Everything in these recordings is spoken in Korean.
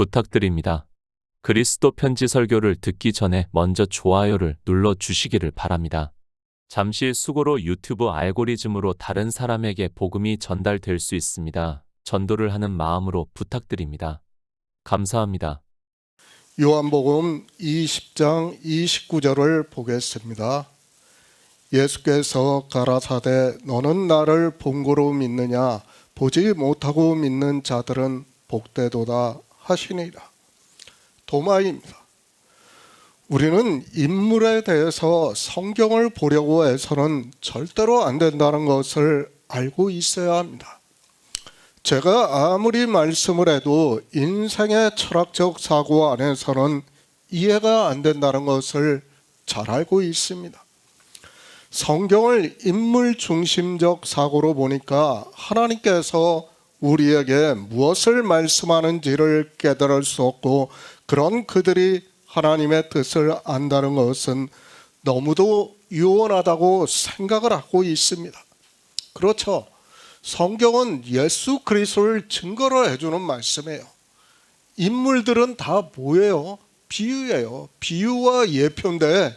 부탁드립니다. 그리스도 편지 설교를 듣기 전에 먼저 좋아요를 눌러 주시기를 바랍니다. 잠시 수고로 유튜브 알고리즘으로 다른 사람에게 복음이 전달될 수 있습니다. 전도를 하는 마음으로 부탁드립니다. 감사합니다. 요한복음 20장 29절을 보겠습니다. 예수께서 가라사대 너는 나를 본고로 믿느냐 보지 못하고 믿는 자들은 복되도다 하시니라. 도마입니다. 우리는 인물에 대해서 성경을 보려고 해서는 절대로 안 된다는 것을 알고 있어야 합니다. 제가 아무리 말씀을 해도 인생의 철학적 사고 안에서는 이해가 안 된다는 것을 잘 알고 있습니다. 성경을 인물 중심적 사고로 보니까 하나님께서 우리에게 무엇을 말씀하는지를 깨달을 수 없고, 그런 그들이 하나님의 뜻을 안다는 것은 너무도 유언하다고 생각을 하고 있습니다. 그렇죠. 성경은 예수 그리스도를 증거로 해주는 말씀이에요. 인물들은 다 뭐예요? 비유예요. 비유와 예표인데,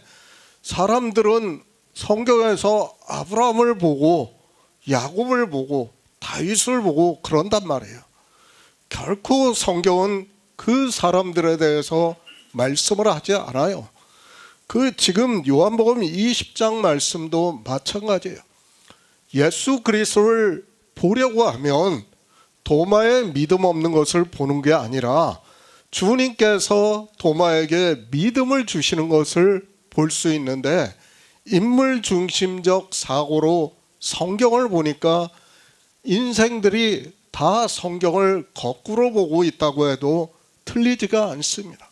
사람들은 성경에서 아브라함을 보고 야곱을 보고 다윗을 보고 그런단 말이에요. 결코 성경은 그 사람들에 대해서 말씀을 하지 않아요. 지금 요한복음 20장 말씀도 마찬가지예요. 예수 그리스도를 보려고 하면 도마의 믿음 없는 것을 보는 게 아니라 주님께서 도마에게 믿음을 주시는 것을 볼 수 있는데, 인물 중심적 사고로 성경을 보니까 인생들이 다 성경을 거꾸로 보고 있다고 해도 틀리지가 않습니다.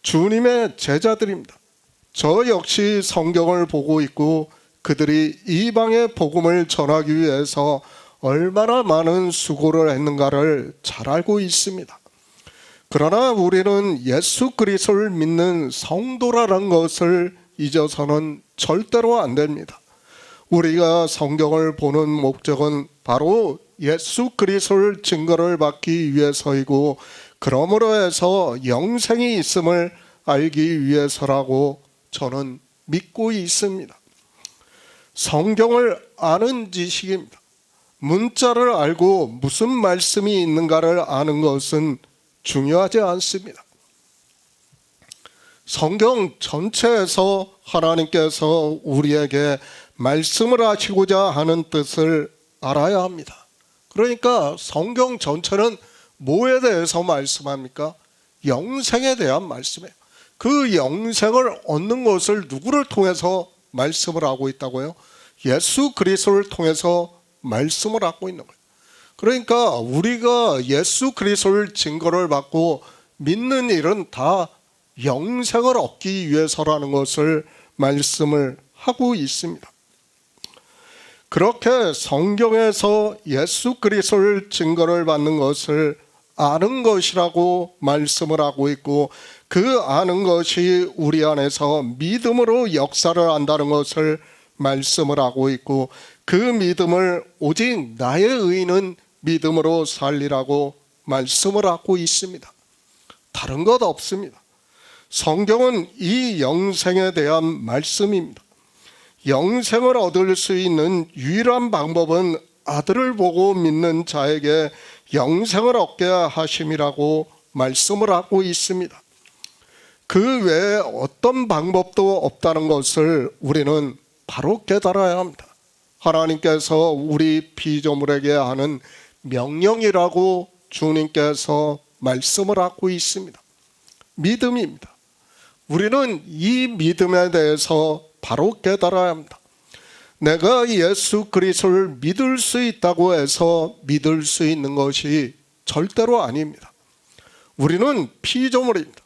주님의 제자들입니다. 저 역시 성경을 보고 있고 그들이 이방의 복음을 전하기 위해서 얼마나 많은 수고를 했는가를 잘 알고 있습니다. 그러나 우리는 예수 그리스도를 믿는 성도라는 것을 잊어서는 절대로 안 됩니다. 우리가 성경을 보는 목적은 바로 예수 그리스도를 증거를 받기 위해서이고, 그러므로 해서 영생이 있음을 알기 위해서라고 저는 믿고 있습니다. 성경을 아는 지식입니다. 문자를 알고 무슨 말씀이 있는가를 아는 것은 중요하지 않습니다. 성경 전체에서 하나님께서 우리에게 말씀을 하시고자 하는 뜻을 알아야 합니다. 그러니까 성경 전체는 뭐에 대해서 말씀합니까? 영생에 대한 말씀이에요. 그 영생을 얻는 것을 누구를 통해서 말씀을 하고 있다고요? 예수 그리스도를 통해서 말씀을 하고 있는 거예요. 그러니까 우리가 예수 그리스도를 증거를 받고 믿는 일은 다 영생을 얻기 위해서라는 것을 말씀을 하고 있습니다. 그렇게 성경에서 예수 그리스도를 증거를 받는 것을 아는 것이라고 말씀을 하고 있고, 그 아는 것이 우리 안에서 믿음으로 역사를 한다는 것을 말씀을 하고 있고, 그 믿음을 오직 나의 의인은 믿음으로 살리라고 말씀을 하고 있습니다. 다른 것 없습니다. 성경은 이 영생에 대한 말씀입니다. 영생을 얻을 수 있는 유일한 방법은 아들을 보고 믿는 자에게 영생을 얻게 하심이라고 말씀을 하고 있습니다. 그 외에 어떤 방법도 없다는 것을 우리는 바로 깨달아야 합니다. 하나님께서 우리 피조물에게 하는 명령이라고 주님께서 말씀을 하고 있습니다. 믿음입니다. 우리는 이 믿음에 대해서 바로 깨달아야 합니다. 내가 예수 그리스도를 믿을 수 있다고 해서 믿을 수 있는 것이 절대로 아닙니다. 우리는 피조물입니다.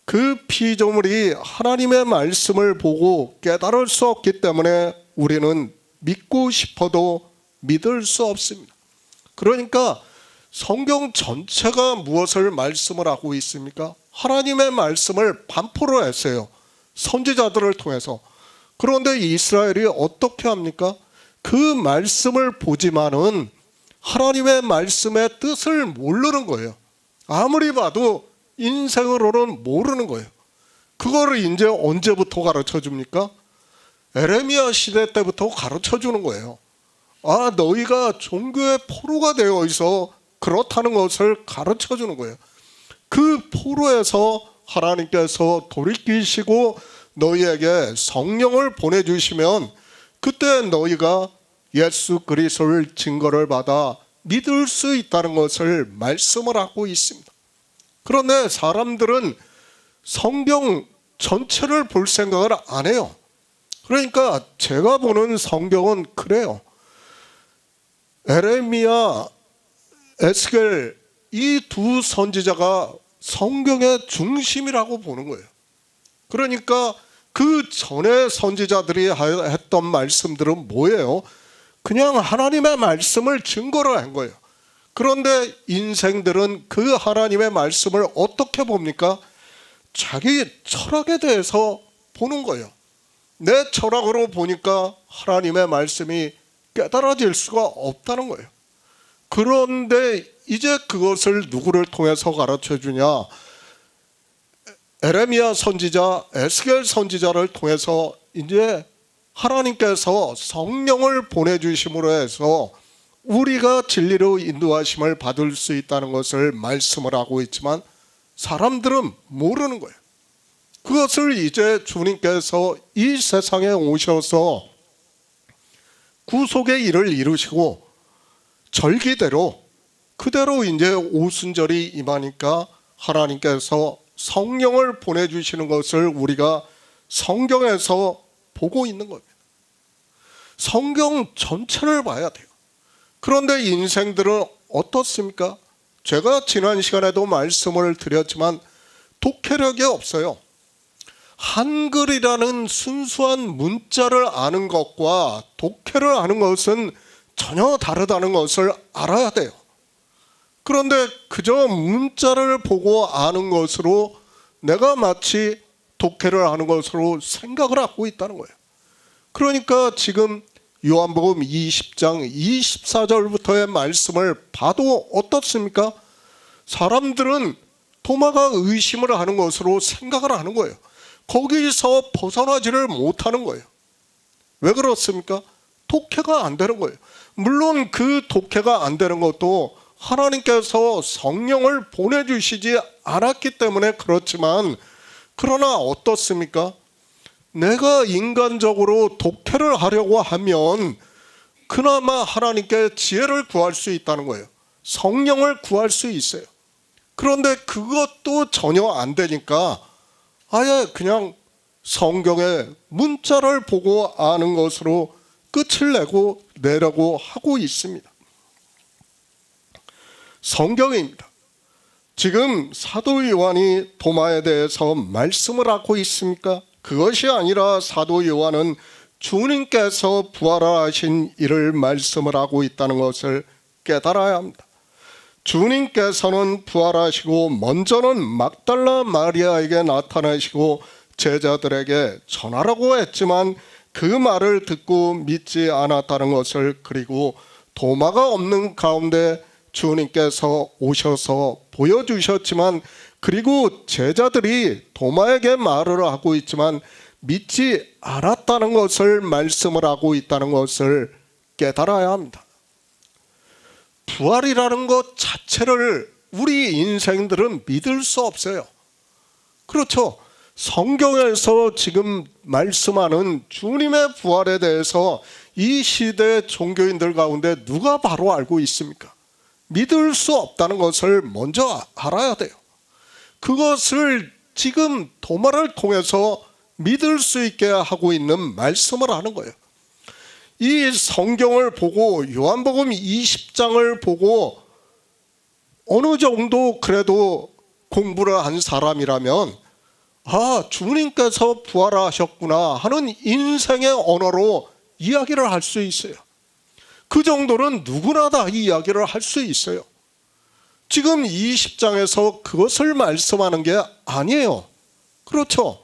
그 피조물이 하나님의 말씀을 보고 깨달을 수 없기 때문에 우리는 믿고 싶어도 믿을 수 없습니다. 그러니까 성경 전체가 무엇을 말씀을 하고 있습니까? 하나님의 말씀을 반포로 했어요. 선지자들을 통해서. 그런데 이스라엘이 어떻게 합니까? 그 말씀을 보지만은 하나님의 말씀의 뜻을 모르는 거예요. 아무리 봐도 인생으로는 모르는 거예요. 그거를 이제 언제부터 가르쳐 줍니까? 에레미야 시대 때부터 가르쳐 주는 거예요. 아, 너희가 종교의 포로가 되어 있어 그렇다는 것을 가르쳐 주는 거예요. 그 포로에서 하나님께서 돌이키시고 너희에게 성령을 보내주시면 그때 너희가 예수 그리스도를 증거를 받아 믿을 수 있다는 것을 말씀을 하고 있습니다. 그런데 사람들은 성경 전체를 볼 생각을 안 해요. 그러니까 제가 보는 성경은 그래요. 에레미야, 에스겔 이 두 선지자가 성경의 중심이라고 보는 거예요. 그러니까 그 전에 선지자들이 했던 말씀들은 뭐예요? 그냥 하나님의 말씀을 증거로 한 거예요. 그런데 인생들은 그 하나님의 말씀을 어떻게 봅니까? 자기 철학에 대해서 보는 거예요. 내 철학으로 보니까 하나님의 말씀이 깨달아질 수가 없다는 거예요. 그런데 이제 그것을 누구를 통해서 가르쳐 주냐? 에레미야 선지자, 에스겔 선지자를 통해서 이제 하나님께서 성령을 보내주심으로 해서 우리가 진리로 인도하심을 받을 수 있다는 것을 말씀을 하고 있지만 사람들은 모르는 거예요. 그것을 이제 주님께서 이 세상에 오셔서 구속의 일을 이루시고 절기대로 그대로 이제 오순절이 임하니까 하나님께서 성령을 보내주시는 것을 우리가 성경에서 보고 있는 겁니다. 성경 전체를 봐야 돼요. 그런데 인생들은 어떻습니까? 제가 지난 시간에도 말씀을 드렸지만 독해력이 없어요. 한글이라는 순수한 문자를 아는 것과 독해를 아는 것은 전혀 다르다는 것을 알아야 돼요. 그런데 그저 문자를 보고 아는 것으로 내가 마치 독해를 아는 것으로 생각을 하고 있다는 거예요. 그러니까 지금 요한복음 20장 24절부터의 말씀을 봐도 어떻습니까? 사람들은 도마가 의심을 하는 것으로 생각을 하는 거예요. 거기서 벗어나지를 못하는 거예요. 왜 그렇습니까? 독해가 안 되는 거예요. 물론 그 독해가 안 되는 것도 하나님께서 성령을 보내주시지 않았기 때문에 그렇지만 그러나 어떻습니까? 내가 인간적으로 독해를 하려고 하면 그나마 하나님께 지혜를 구할 수 있다는 거예요. 성령을 구할 수 있어요. 그런데 그것도 전혀 안 되니까 아예 그냥 성경의 문자를 보고 아는 것으로 끝을 내려고 하고 있습니다. 성경입니다. 지금 사도 요한이 도마에 대해서 말씀을 하고 있습니까? 그것이 아니라 사도 요한은 주님께서 부활하신 일을 말씀을 하고 있다는 것을 깨달아야 합니다. 주님께서는 부활하시고 먼저는 막달라 마리아에게 나타나시고 제자들에게 전하라고 했지만 그 말을 듣고 믿지 않았다는 것을, 그리고 도마가 없는 가운데 주님께서 오셔서 보여주셨지만 그리고 제자들이 도마에게 말을 하고 있지만 믿지 않았다는 것을 말씀을 하고 있다는 것을 깨달아야 합니다. 부활이라는 것 자체를 우리 인생들은 믿을 수 없어요. 그렇죠. 성경에서 지금 말씀하는 주님의 부활에 대해서 이 시대 종교인들 가운데 누가 바로 알고 있습니까? 믿을 수 없다는 것을 먼저 알아야 돼요. 그것을 지금 도마를 통해서 믿을 수 있게 하고 있는 말씀을 하는 거예요. 이 성경을 보고 요한복음 20장을 보고 어느 정도 그래도 공부를 한 사람이라면 아, 주님께서 부활하셨구나 하는 인생의 언어로 이야기를 할 수 있어요. 그 정도는 누구나 다 이야기를 할 수 있어요. 지금 20장에서 그것을 말씀하는 게 아니에요. 그렇죠.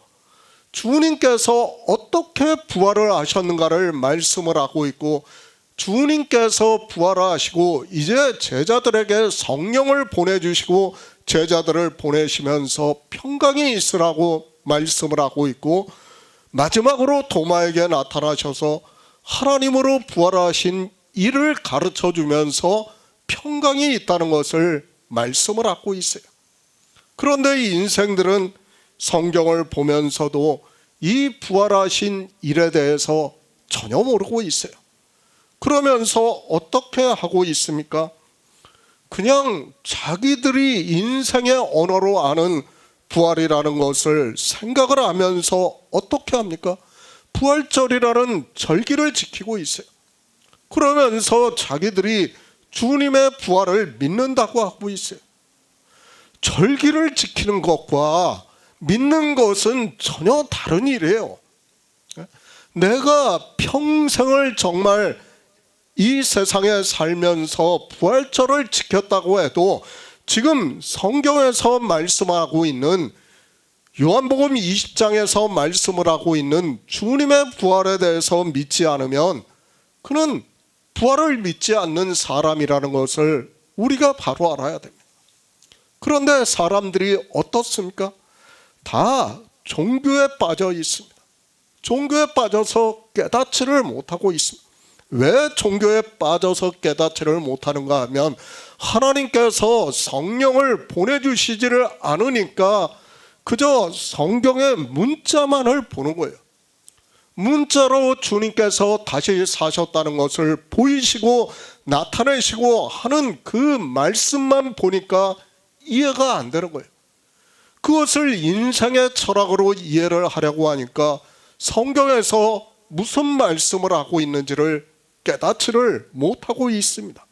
주님께서 어떻게 부활을 하셨는가를 말씀을 하고 있고 주님께서 부활하시고 이제 제자들에게 성령을 보내주시고 제자들을 보내시면서 평강이 있으라고 말씀을 하고 있고, 마지막으로 도마에게 나타나셔서 하나님으로 부활하신 이를 가르쳐 주면서 평강이 있다는 것을 말씀을 하고 있어요. 그런데 이 인생들은 성경을 보면서도 이 부활하신 일에 대해서 전혀 모르고 있어요. 그러면서 어떻게 하고 있습니까? 그냥 자기들이 인생의 언어로 아는 부활이라는 것을 생각을 하면서 어떻게 합니까? 부활절이라는 절기를 지키고 있어요. 그러면서 자기들이 주님의 부활을 믿는다고 하고 있어요. 절기를 지키는 것과 믿는 것은 전혀 다른 일이에요. 내가 평생을 정말 이 세상에 살면서 부활절을 지켰다고 해도 지금 성경에서 말씀하고 있는 요한복음 20장에서 말씀을 하고 있는 주님의 부활에 대해서 믿지 않으면 그는 부활을 믿지 않는 사람이라는 것을 우리가 바로 알아야 됩니다. 그런데 사람들이 어떻습니까? 다 종교에 빠져 있습니다. 종교에 빠져서 깨닫지를 못하고 있습니다. 왜 종교에 빠져서 깨닫지를 못하는가 하면 하나님께서 성령을 보내주시지를 않으니까 그저 성경의 문자만을 보는 거예요. 문자로 주님께서 다시 사셨다는 것을 보이시고 나타내시고 하는 그 말씀만 보니까 이해가 안 되는 거예요. 그것을 인생의 철학으로 이해를 하려고 하니까 성경에서 무슨 말씀을 하고 있는지를 깨닫지를 못하고 있습니다.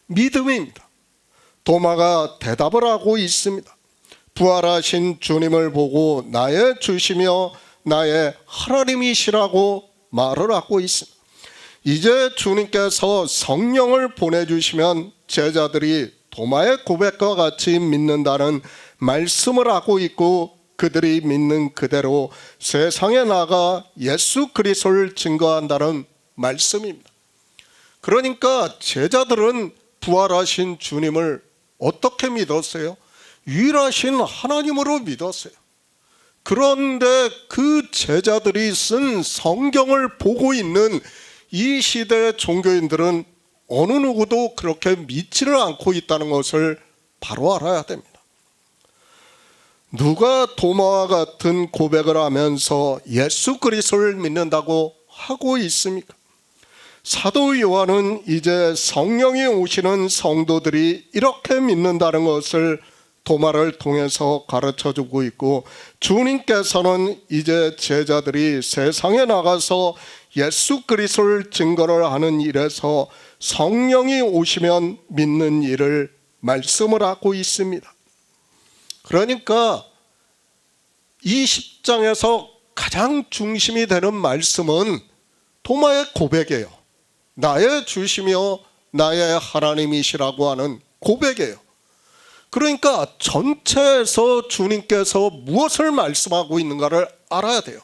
믿음입니다. 도마가 대답을 하고 있습니다. 부활하신 주님을 보고 나의 주시며 나의 하나님이시라고 말을 하고 있습니다. 이제 주님께서 성령을 보내주시면 제자들이 도마의 고백과 같이 믿는다는 말씀을 하고 있고, 그들이 믿는 그대로 세상에 나가 예수 그리스도를 증거한다는 말씀입니다. 그러니까 제자들은 부활하신 주님을 어떻게 믿었어요? 유일하신 하나님으로 믿었어요. 그런데 그 제자들이 쓴 성경을 보고 있는 이 시대의 종교인들은 어느 누구도 그렇게 믿지를 않고 있다는 것을 바로 알아야 됩니다. 누가 도마와 같은 고백을 하면서 예수 그리스도를 믿는다고 하고 있습니까? 사도 요한은 이제 성령이 오시는 성도들이 이렇게 믿는다는 것을 도마를 통해서 가르쳐주고 있고, 주님께서는 이제 제자들이 세상에 나가서 예수 그리스도를 증거를 하는 일에서 성령이 오시면 믿는 일을 말씀을 하고 있습니다. 그러니까 이 10장에서 가장 중심이 되는 말씀은 도마의 고백이에요. 나의 주시며 나의 하나님이시라고 하는 고백이에요. 그러니까 전체에서 주님께서 무엇을 말씀하고 있는가를 알아야 돼요.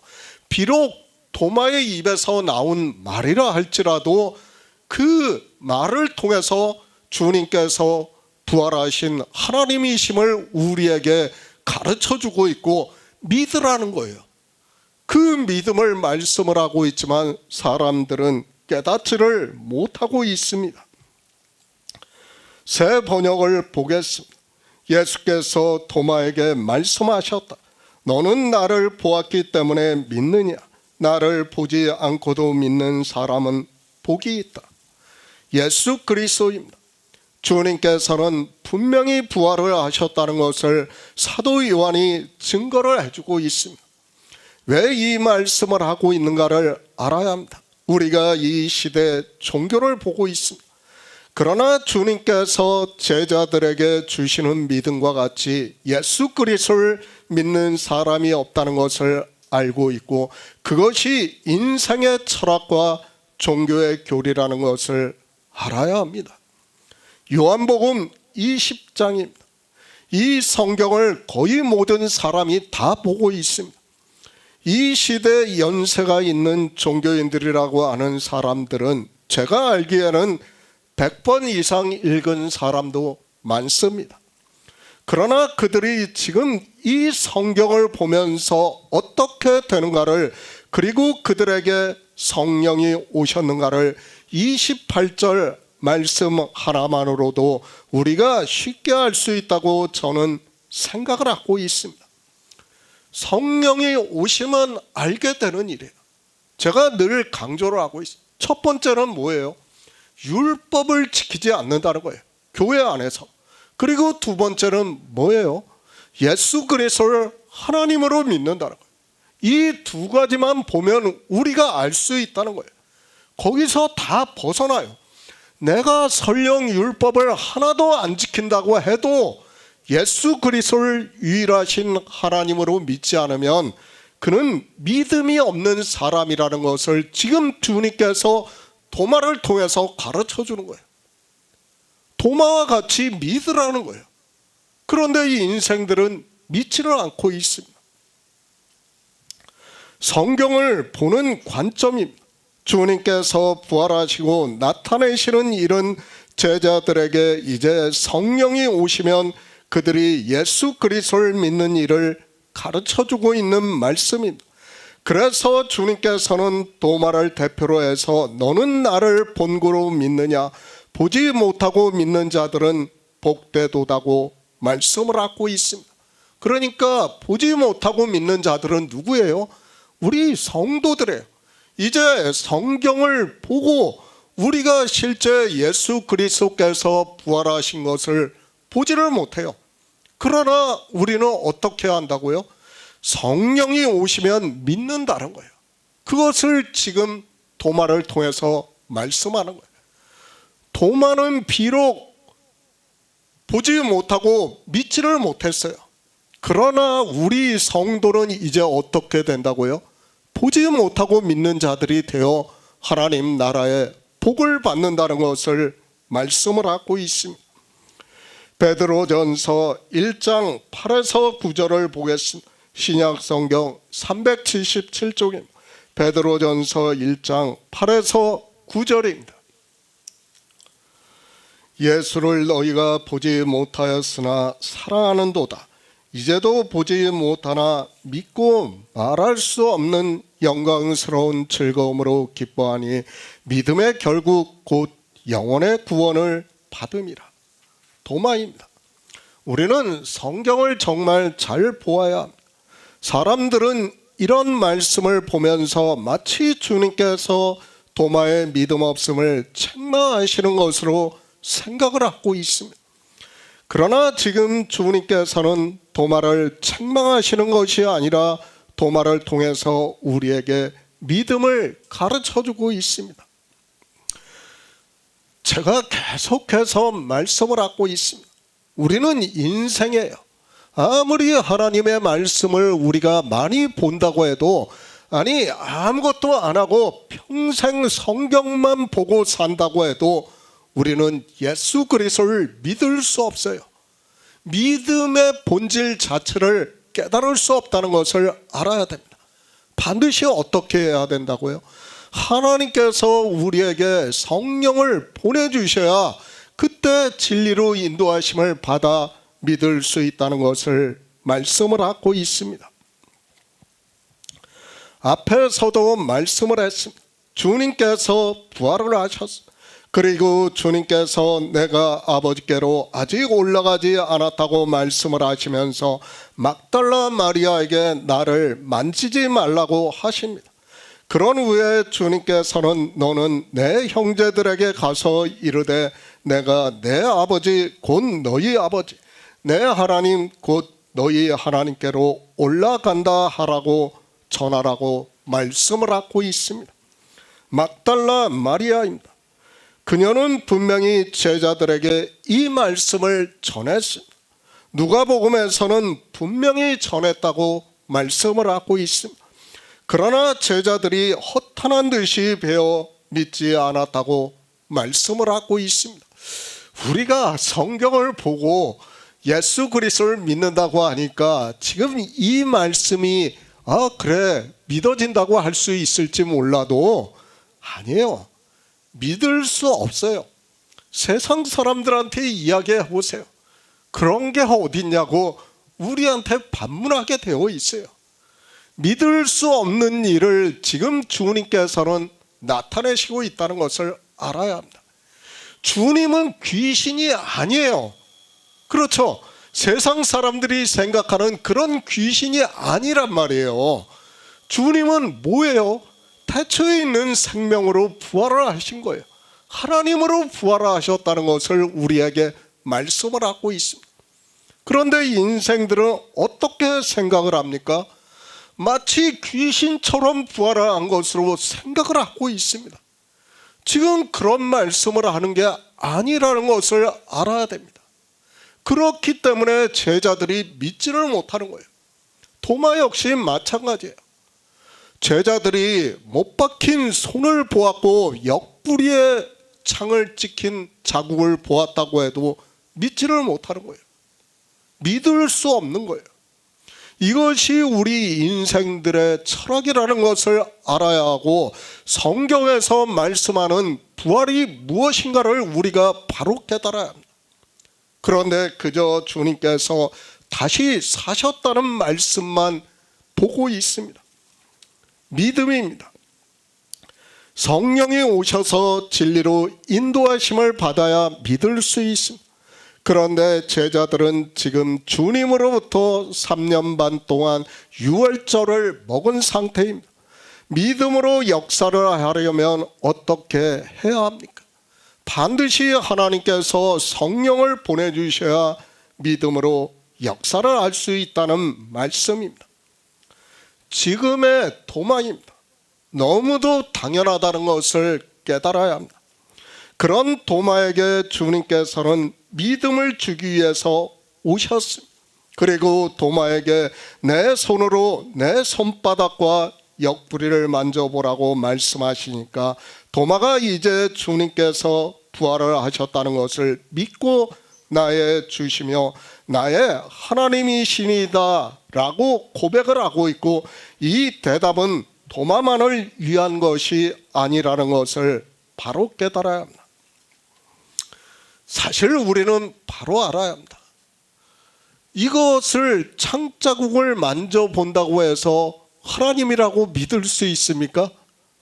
비록 도마의 입에서 나온 말이라 할지라도 그 말을 통해서 주님께서 부활하신 하나님이심을 우리에게 가르쳐주고 있고 믿으라는 거예요. 그 믿음을 말씀을 하고 있지만 사람들은 깨닫지를 못하고 있습니다. 새 번역을 보겠습니다. 예수께서 도마에게 말씀하셨다. 너는 나를 보았기 때문에 믿느냐? 나를 보지 않고도 믿는 사람은 복이 있다. 예수 그리스도입니다. 주님께서는 분명히 부활을 하셨다는 것을 사도 요한이 증거를 해주고 있습니다. 왜 이 말씀을 하고 있는가를 알아야 합니다. 우리가 이 시대 종교를 보고 있습니다. 그러나 주님께서 제자들에게 주시는 믿음과 같이 예수 그리스도를 믿는 사람이 없다는 것을 알고 있고, 그것이 인생의 철학과 종교의 교리라는 것을 알아야 합니다. 요한복음 20장입니다. 이 성경을 거의 모든 사람이 다 보고 있습니다. 이 시대 연세가 있는 종교인들이라고 하는 사람들은 제가 알기에는 100번 이상 읽은 사람도 많습니다. 그러나 그들이 지금 이 성경을 보면서 어떻게 되는가를, 그리고 그들에게 성령이 오셨는가를 28절 말씀 하나만으로도 우리가 쉽게 알 수 있다고 저는 생각을 하고 있습니다. 성령이 오시면 알게 되는 일이에요. 제가 늘 강조를 하고 있어요. 첫 번째는 뭐예요? 율법을 지키지 않는다는 거예요. 교회 안에서. 그리고 두 번째는 뭐예요? 예수 그리스도를 하나님으로 믿는다는 거예요. 이 두 가지만 보면 우리가 알 수 있다는 거예요. 거기서 다 벗어나요. 내가 설령 율법을 하나도 안 지킨다고 해도 예수 그리스도를 유일하신 하나님으로 믿지 않으면 그는 믿음이 없는 사람이라는 것을 지금 주님께서 도마를 통해서 가르쳐 주는 거예요. 도마와 같이 믿으라는 거예요. 그런데 이 인생들은 믿지를 않고 있습니다. 성경을 보는 관점입니다. 주님께서 부활하시고 나타내시는 이런 제자들에게 이제 성령이 오시면 그들이 예수 그리스도를 믿는 일을 가르쳐주고 있는 말씀입니다. 그래서 주님께서는 도마를 대표로 해서 너는 나를 본고로 믿느냐, 보지 못하고 믿는 자들은 복되도다고 말씀을 하고 있습니다. 그러니까 보지 못하고 믿는 자들은 누구예요? 우리 성도들이에요. 이제 성경을 보고 우리가 실제 예수 그리스도께서 부활하신 것을 보지를 못해요. 그러나 우리는 어떻게 한다고요? 성령이 오시면 믿는다는 거예요. 그것을 지금 도마를 통해서 말씀하는 거예요. 도마는 비록 보지 못하고 믿지를 못했어요. 그러나 우리 성도는 이제 어떻게 된다고요? 보지 못하고 믿는 자들이 되어 하나님 나라의 복을 받는다는 것을 말씀을 하고 있습니다. 베드로전서 1장 8에서 9절을 보겠습니다. 신약성경 377쪽입니다. 베드로전서 1장 8에서 9절입니다. 예수를 너희가 보지 못하였으나 사랑하는도다. 이제도 보지 못하나 믿고 말할 수 없는 영광스러운 즐거움으로 기뻐하니 믿음의 결국 곧 영혼의 구원을 받음이라. 도마입니다. 우리는 성경을 정말 잘 보아야 합니다. 사람들은 이런 말씀을 보면서 마치 주님께서 도마의 믿음 없음을 책망하시는 것으로 생각을 하고 있습니다. 그러나 지금 주님께서는 도마를 책망하시는 것이 아니라 도마를 통해서 우리에게 믿음을 가르쳐주고 있습니다. 제가 계속해서 말씀을 하고 있습니다. 우리는 인생이에요. 아무리 하나님의 말씀을 우리가 많이 본다고 해도, 아니 아무것도 안 하고 평생 성경만 보고 산다고 해도 우리는 예수 그리스도를 믿을 수 없어요. 믿음의 본질 자체를 깨달을 수 없다는 것을 알아야 됩니다. 반드시 어떻게 해야 된다고요? 하나님께서 우리에게 성령을 보내주셔야 그때 진리로 인도하심을 받아 믿을 수 있다는 것을 말씀을 하고 있습니다. 앞에서도 말씀을 했습니다. 주님께서 부활을 하셨습니다. 그리고 주님께서 내가 아버지께로 아직 올라가지 않았다고 말씀을 하시면서 막달라 마리아에게 나를 만지지 말라고 하십니다. 그런 후에 주님께서는 너는 내 형제들에게 가서 이르되 내가 내 아버지 곧 너희 아버지 내 하나님 곧 너희 하나님께로 올라간다 하라고 전하라고 말씀을 하고 있습니다. 막달라 마리아입니다. 그녀는 분명히 제자들에게 이 말씀을 전했습니다. 누가복음에서는 분명히 전했다고 말씀을 하고 있습니다. 그러나 제자들이 허탄한 듯이 배워 믿지 않았다고 말씀을 하고 있습니다. 우리가 성경을 보고 예수 그리스도를 믿는다고 하니까 지금 이 말씀이 그래 믿어진다고 할 수 있을지 몰라도 아니에요. 믿을 수 없어요. 세상 사람들한테 이야기해 보세요. 그런 게 어딨냐고 우리한테 반문하게 되어 있어요. 믿을 수 없는 일을 지금 주님께서는 나타내시고 있다는 것을 알아야 합니다. 주님은 귀신이 아니에요. 그렇죠. 세상 사람들이 생각하는 그런 귀신이 아니란 말이에요. 주님은 뭐예요? 태초에 있는 생명으로 부활을 하신 거예요. 하나님으로 부활하셨다는 것을 우리에게 말씀을 하고 있습니다. 그런데 인생들은 어떻게 생각을 합니까? 마치 귀신처럼 부활한 것으로 생각을 하고 있습니다. 지금 그런 말씀을 하는 게 아니라는 것을 알아야 됩니다. 그렇기 때문에 제자들이 믿지를 못하는 거예요. 도마 역시 마찬가지예요. 제자들이 못 박힌 손을 보았고 옆구리에 창을 찍힌 자국을 보았다고 해도 믿지를 못하는 거예요. 믿을 수 없는 거예요. 이것이 우리 인생들의 철학이라는 것을 알아야 하고 성경에서 말씀하는 부활이 무엇인가를 우리가 바로 깨달아야 합니다. 그런데 그저 주님께서 다시 사셨다는 말씀만 보고 있습니다. 믿음입니다. 성령이 오셔서 진리로 인도하심을 받아야 믿을 수 있습니다. 그런데 제자들은 지금 주님으로부터 3년 반 동안 유월절을 먹은 상태입니다. 믿음으로 역사를 하려면 어떻게 해야 합니까? 반드시 하나님께서 성령을 보내주셔야 믿음으로 역사를 할 수 있다는 말씀입니다. 지금의 도마입니다. 너무도 당연하다는 것을 깨달아야 합니다. 그런 도마에게 주님께서는 믿음을 주기 위해서 오셨습니다. 그리고 도마에게 내 손으로 내 손바닥과 옆구리를 만져보라고 말씀하시니까 도마가 이제 주님께서 부활을 하셨다는 것을 믿고 나의 주시며 나의 하나님이시니다 라고 고백을 하고 있고, 이 대답은 도마만을 위한 것이 아니라는 것을 바로 깨달아야 합니다. 사실 우리는 바로 알아야 합니다. 이것을 창자국을 만져본다고 해서 하나님이라고 믿을 수 있습니까?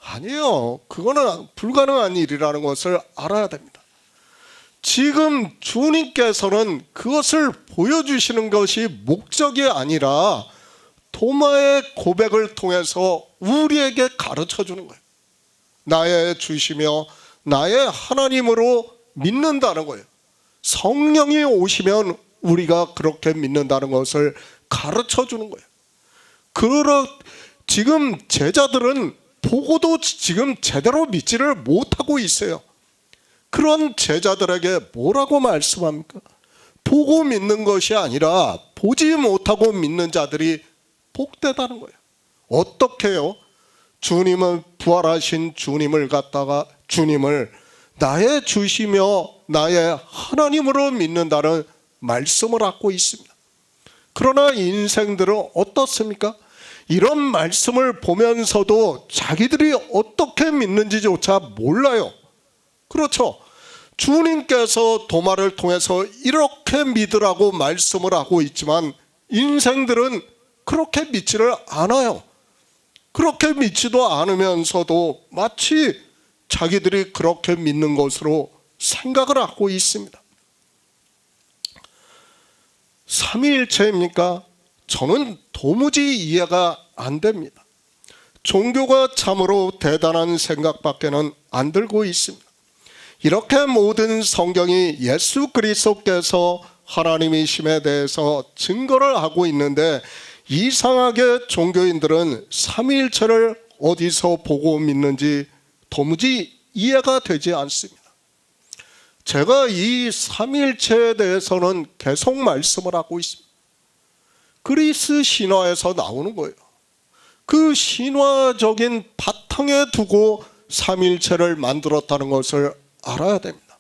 아니에요. 그거는 불가능한 일이라는 것을 알아야 됩니다. 지금 주님께서는 그것을 보여주시는 것이 목적이 아니라 도마의 고백을 통해서 우리에게 가르쳐 주는 거예요. 나의 주시며 나의 하나님으로 믿는다는 거예요. 성령이 오시면 우리가 그렇게 믿는다는 것을 가르쳐 주는 거예요. 지금 제자들은 보고도 지금 제대로 믿지를 못하고 있어요. 그런 제자들에게 뭐라고 말씀합니까? 보고 믿는 것이 아니라 보지 못하고 믿는 자들이 복되다는 거예요. 어떻게 해요? 주님은 부활하신 주님을 갖다가 주님을 나의 주시며 나의 하나님으로 믿는다는 말씀을 하고 있습니다. 그러나 인생들은 어떻습니까? 이런 말씀을 보면서도 자기들이 어떻게 믿는지조차 몰라요. 그렇죠. 주님께서 도마를 통해서 이렇게 믿으라고 말씀을 하고 있지만 인생들은 그렇게 믿지를 않아요. 그렇게 믿지도 않으면서도 마치 자기들이 그렇게 믿는 것으로 생각을 하고 있습니다. 삼위일체입니까? 저는 도무지 이해가 안 됩니다. 종교가 참으로 대단한 생각밖에는 안 들고 있습니다. 이렇게 모든 성경이 예수 그리스도께서 하나님이심에 대해서 증거를 하고 있는데 이상하게 종교인들은 삼위일체를 어디서 보고 믿는지 도무지 이해가 되지 않습니다. 제가 이 삼위일체에 대해서는 계속 말씀을 하고 있습니다. 그리스 신화에서 나오는 거예요. 그 신화적인 바탕에 두고 삼위일체를 만들었다는 것을 알아야 됩니다.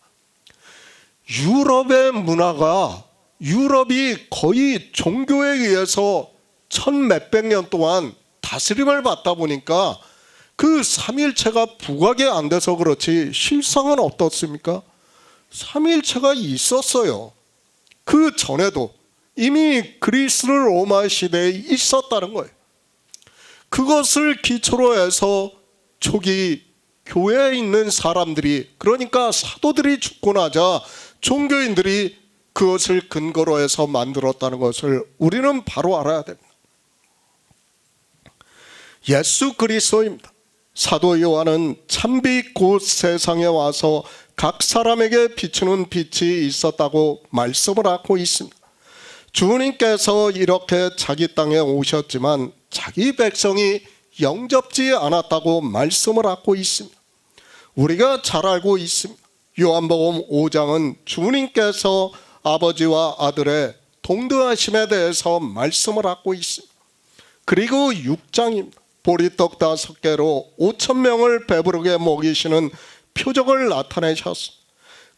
유럽의 문화가 유럽이 거의 종교에 의해서 천 몇백 년 동안 다스림을 받다 보니까 그 삼위일체가 부각이 안 돼서 그렇지 실상은 어떻습니까? 삼위일체가 있었어요. 그 전에도 이미 그리스 로마 시대에 있었다는 거예요. 그것을 기초로 해서 초기 교회에 있는 사람들이, 그러니까 사도들이 죽고 나자 종교인들이 그것을 근거로 해서 만들었다는 것을 우리는 바로 알아야 됩니다. 예수 그리스도입니다. 사도 요한은 참빛 곧 세상에 와서 각 사람에게 비추는 빛이 있었다고 말씀을 하고 있습니다. 주님께서 이렇게 자기 땅에 오셨지만 자기 백성이 영접지 않았다고 말씀을 하고 있습니다. 우리가 잘 알고 있습니다. 요한복음 5장은 주님께서 아버지와 아들의 동등하심에 대해서 말씀을 하고 있습니다. 그리고 6장입니다. 보리떡 5개로 5,000명을 배부르게 먹이시는 표적을 나타내셨습니다.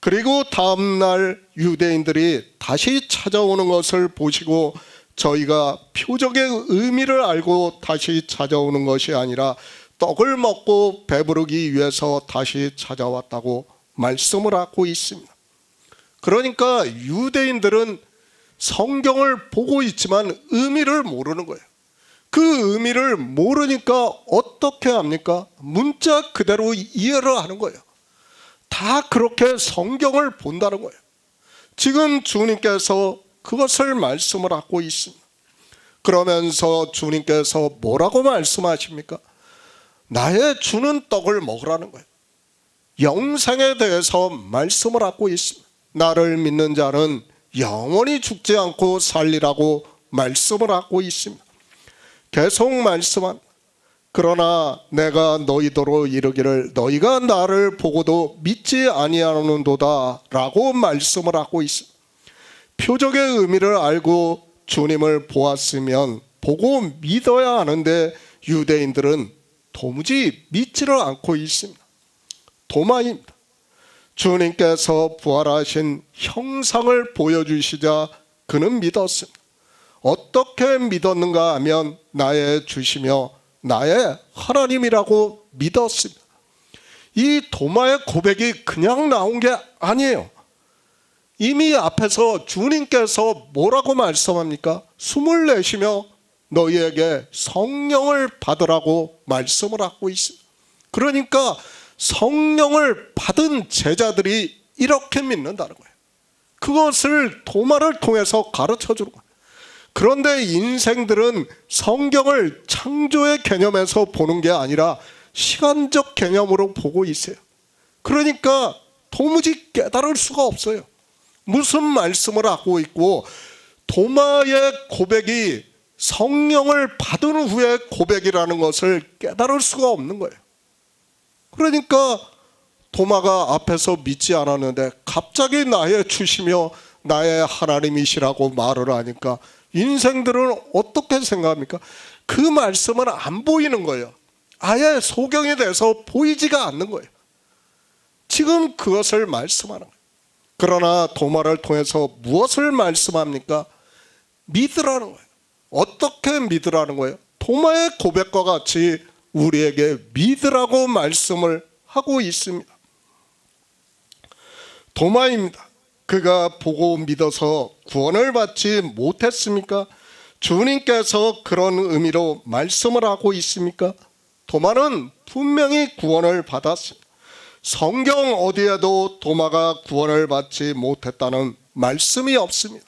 그리고 다음날 유대인들이 다시 찾아오는 것을 보시고 저희가 표적의 의미를 알고 다시 찾아오는 것이 아니라 떡을 먹고 배부르기 위해서 다시 찾아왔다고 말씀을 하고 있습니다. 그러니까 유대인들은 성경을 보고 있지만 의미를 모르는 거예요. 그 의미를 모르니까 어떻게 합니까? 문자 그대로 이해를 하는 거예요. 다 그렇게 성경을 본다는 거예요. 지금 주님께서 그것을 말씀을 하고 있습니다. 그러면서 주님께서 뭐라고 말씀하십니까? 나의 주는 떡을 먹으라는 거예요. 영생에 대해서 말씀을 하고 있습니다. 나를 믿는 자는 영원히 죽지 않고 살리라고 말씀을 하고 있습니다. 계속 말씀합니다. 그러나 내가 너희더러 이르기를 너희가 나를 보고도 믿지 아니하는도다 라고 말씀을 하고 있습니다. 표적의 의미를 알고 주님을 보았으면 보고 믿어야 하는데 유대인들은 도무지 믿지를 않고 있습니다. 도마입니다. 주님께서 부활하신 형상을 보여주시자 그는 믿었습니다. 어떻게 믿었는가 하면 나의 주시며 나의 하나님이라고 믿었습니다. 이 도마의 고백이 그냥 나온 게 아니에요. 이미 앞에서 주님께서 뭐라고 말씀합니까? 숨을 내쉬며 너희에게 성령을 받으라고 말씀을 하고 있습니다. 그러니까 성령을 받은 제자들이 이렇게 믿는다는 거예요. 그것을 도마를 통해서 가르쳐 주는 거예요. 그런데 인생들은 성경을 창조의 개념에서 보는 게 아니라 시간적 개념으로 보고 있어요. 그러니까 도무지 깨달을 수가 없어요. 무슨 말씀을 하고 있고 도마의 고백이 성령을 받은 후의 고백이라는 것을 깨달을 수가 없는 거예요. 그러니까 도마가 앞에서 믿지 않았는데 갑자기 나의 주시며 나의 하나님이시라고 말을 하니까 인생들은 어떻게 생각합니까? 그 말씀은 안 보이는 거예요. 아예 소경이 돼서 보이지가 않는 거예요. 지금 그것을 말씀하는 거예요. 그러나 도마를 통해서 무엇을 말씀합니까? 믿으라는 거예요. 어떻게 믿으라는 거예요? 도마의 고백과 같이 우리에게 믿으라고 말씀을 하고 있습니다. 도마입니다. 그가 보고 믿어서 구원을 받지 못했습니까? 주님께서 그런 의미로 말씀을 하고 있습니까? 도마는 분명히 구원을 받았습니다. 성경 어디에도 도마가 구원을 받지 못했다는 말씀이 없습니다.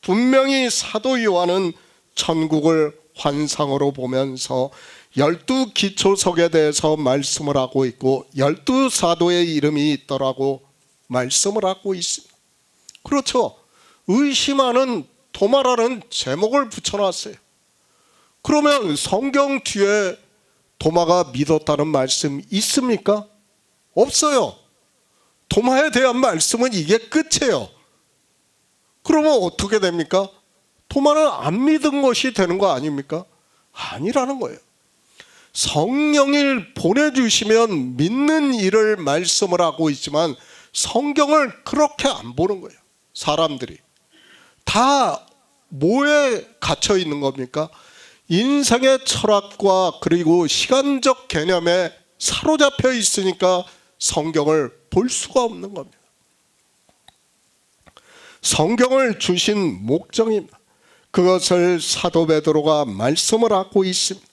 분명히 사도 요한은 천국을 환상으로 보면서 12 기초석에 대해서 말씀을 하고 있고 12 사도의 이름이 있더라고 말씀을 하고 있습니다. 그렇죠. 의심하는 도마라는 제목을 붙여놨어요. 그러면 성경 뒤에 도마가 믿었다는 말씀 있습니까? 없어요. 도마에 대한 말씀은 이게 끝이에요. 그러면 어떻게 됩니까? 도마는 안 믿은 것이 되는 거 아닙니까? 아니라는 거예요. 성령을 보내주시면 믿는 일을 말씀을 하고 있지만 성경을 그렇게 안 보는 거예요. 사람들이 다 뭐에 갇혀 있는 겁니까? 인생의 철학과 그리고 시간적 개념에 사로잡혀 있으니까 성경을 볼 수가 없는 겁니다. 성경을 주신 목적입니다. 그것을 사도 베드로가 말씀을 하고 있습니다.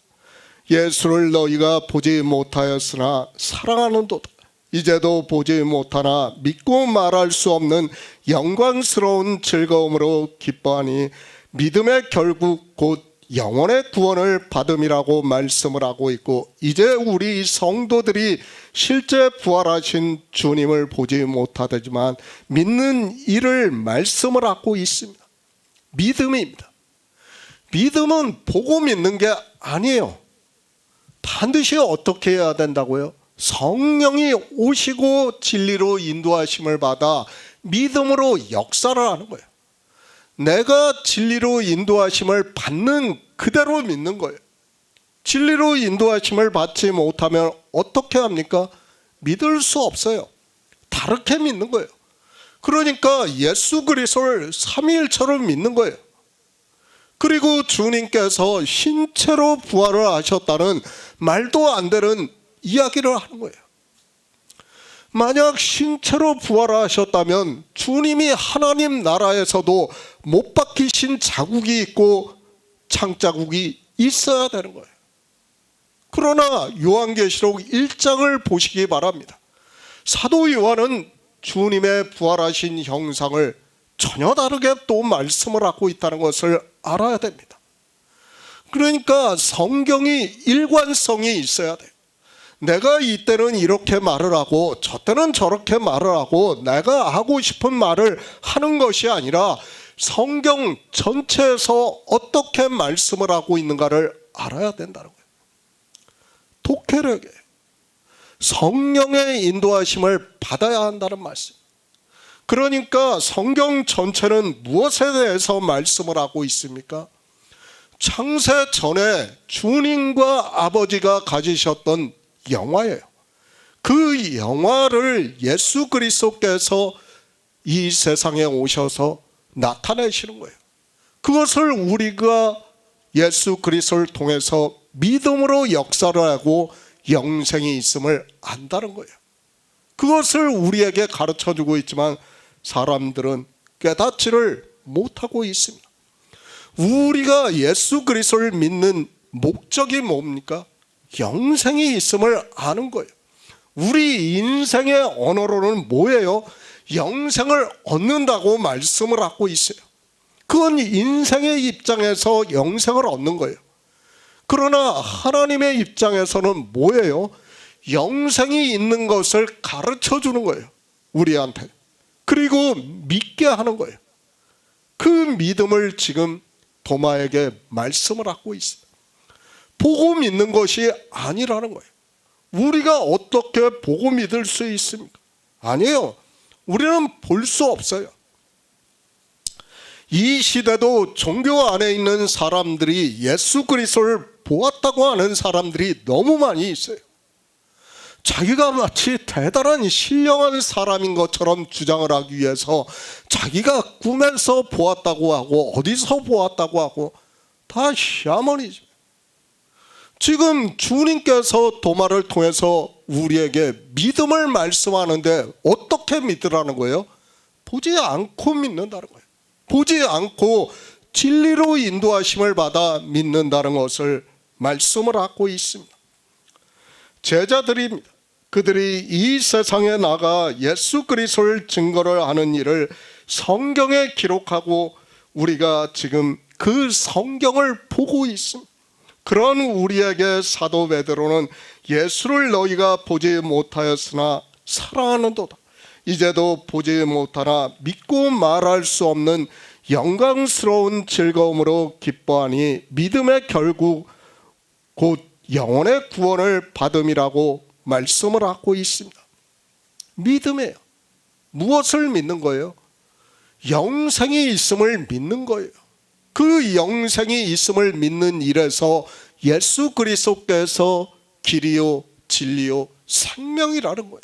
예수를 너희가 보지 못하였으나 사랑하는도다. 이제도 보지 못하나 믿고 말할 수 없는 영광스러운 즐거움으로 기뻐하니 믿음의 결국 곧 영원의 구원을 받음이라고 말씀을 하고 있고, 이제 우리 성도들이 실제 부활하신 주님을 보지 못하지만 믿는 이를 말씀을 하고 있습니다. 믿음입니다. 믿음은 보고 믿는 게 아니에요. 반드시 어떻게 해야 된다고요? 성령이 오시고 진리로 인도하심을 받아 믿음으로 역사를 하는 거예요. 내가 진리로 인도하심을 받는 그대로 믿는 거예요. 진리로 인도하심을 받지 못하면 어떻게 합니까? 믿을 수 없어요. 다르게 믿는 거예요. 그러니까 예수 그리스도를 삼위일체로 믿는 거예요. 그리고 주님께서 신체로 부활을 하셨다는 말도 안 되는 이야기를 하는 거예요. 만약 신체로 부활하셨다면 주님이 하나님 나라에서도 못 박히신 자국이 있고 창자국이 있어야 되는 거예요. 그러나 요한계시록 1장을 보시기 바랍니다. 사도 요한은 주님의 부활하신 형상을 전혀 다르게 또 말씀을 하고 있다는 것을 알아야 됩니다. 그러니까 성경이 일관성이 있어야 돼요. 내가 이때는 이렇게 말을 하고 저 때는 저렇게 말을 하고 내가 하고 싶은 말을 하는 것이 아니라 성경 전체에서 어떻게 말씀을 하고 있는가를 알아야 된다는 거예요. 독해력에 성령의 인도하심을 받아야 한다는 말씀. 그러니까 성경 전체는 무엇에 대해서 말씀을 하고 있습니까? 창세 전에 주님과 아버지가 가지셨던 영화예요. 그 영화를 예수 그리스도께서 이 세상에 오셔서 나타내시는 거예요. 그것을 우리가 예수 그리스도를 통해서 믿음으로 역사를 하고 영생이 있음을 안다는 거예요. 그것을 우리에게 가르쳐주고 있지만 사람들은 깨닫지를 못하고 있습니다. 우리가 예수 그리스도를 믿는 목적이 뭡니까? 영생이 있음을 아는 거예요. 우리 인생의 언어로는 뭐예요? 영생을 얻는다고 말씀을 하고 있어요. 그건 인생의 입장에서 영생을 얻는 거예요. 그러나 하나님의 입장에서는 뭐예요? 영생이 있는 것을 가르쳐 주는 거예요. 우리한테. 그리고 믿게 하는 거예요. 그 믿음을 지금 도마에게 말씀을 하고 있어요. 보고 믿는 것이 아니라는 거예요. 우리가 어떻게 보고 믿을 수 있습니까? 아니에요. 우리는 볼 수 없어요. 이 시대도 종교 안에 있는 사람들이 예수 그리스도를 보았다고 하는 사람들이 너무 많이 있어요. 자기가 마치 대단한 신령한 사람인 것처럼 주장을 하기 위해서 자기가 꿈에서 보았다고 하고 어디서 보았다고 하고 다 샤머니즘. 지금 주님께서 도마를 통해서 우리에게 믿음을 말씀하는데 어떻게 믿으라는 거예요? 보지 않고 믿는다는 거예요. 보지 않고 진리로 인도하심을 받아 믿는다는 것을 말씀을 하고 있습니다. 제자들입니다. 그들이 이 세상에 나가 예수 그리스도를 증거를 하는 일을 성경에 기록하고 우리가 지금 그 성경을 보고 있습니다. 그런 우리에게 사도 베드로는 예수를 너희가 보지 못하였으나 사랑하는도다. 이제도 보지 못하나 믿고 말할 수 없는 영광스러운 즐거움으로 기뻐하니 믿음의 결국 곧 영원의 구원을 받음이라고 말씀을 하고 있습니다. 믿음이에요. 무엇을 믿는 거예요? 영생이 있음을 믿는 거예요. 그 영생이 있음을 믿는 일에서 예수 그리스도께서 길이요 진리요 생명이라는 거예요.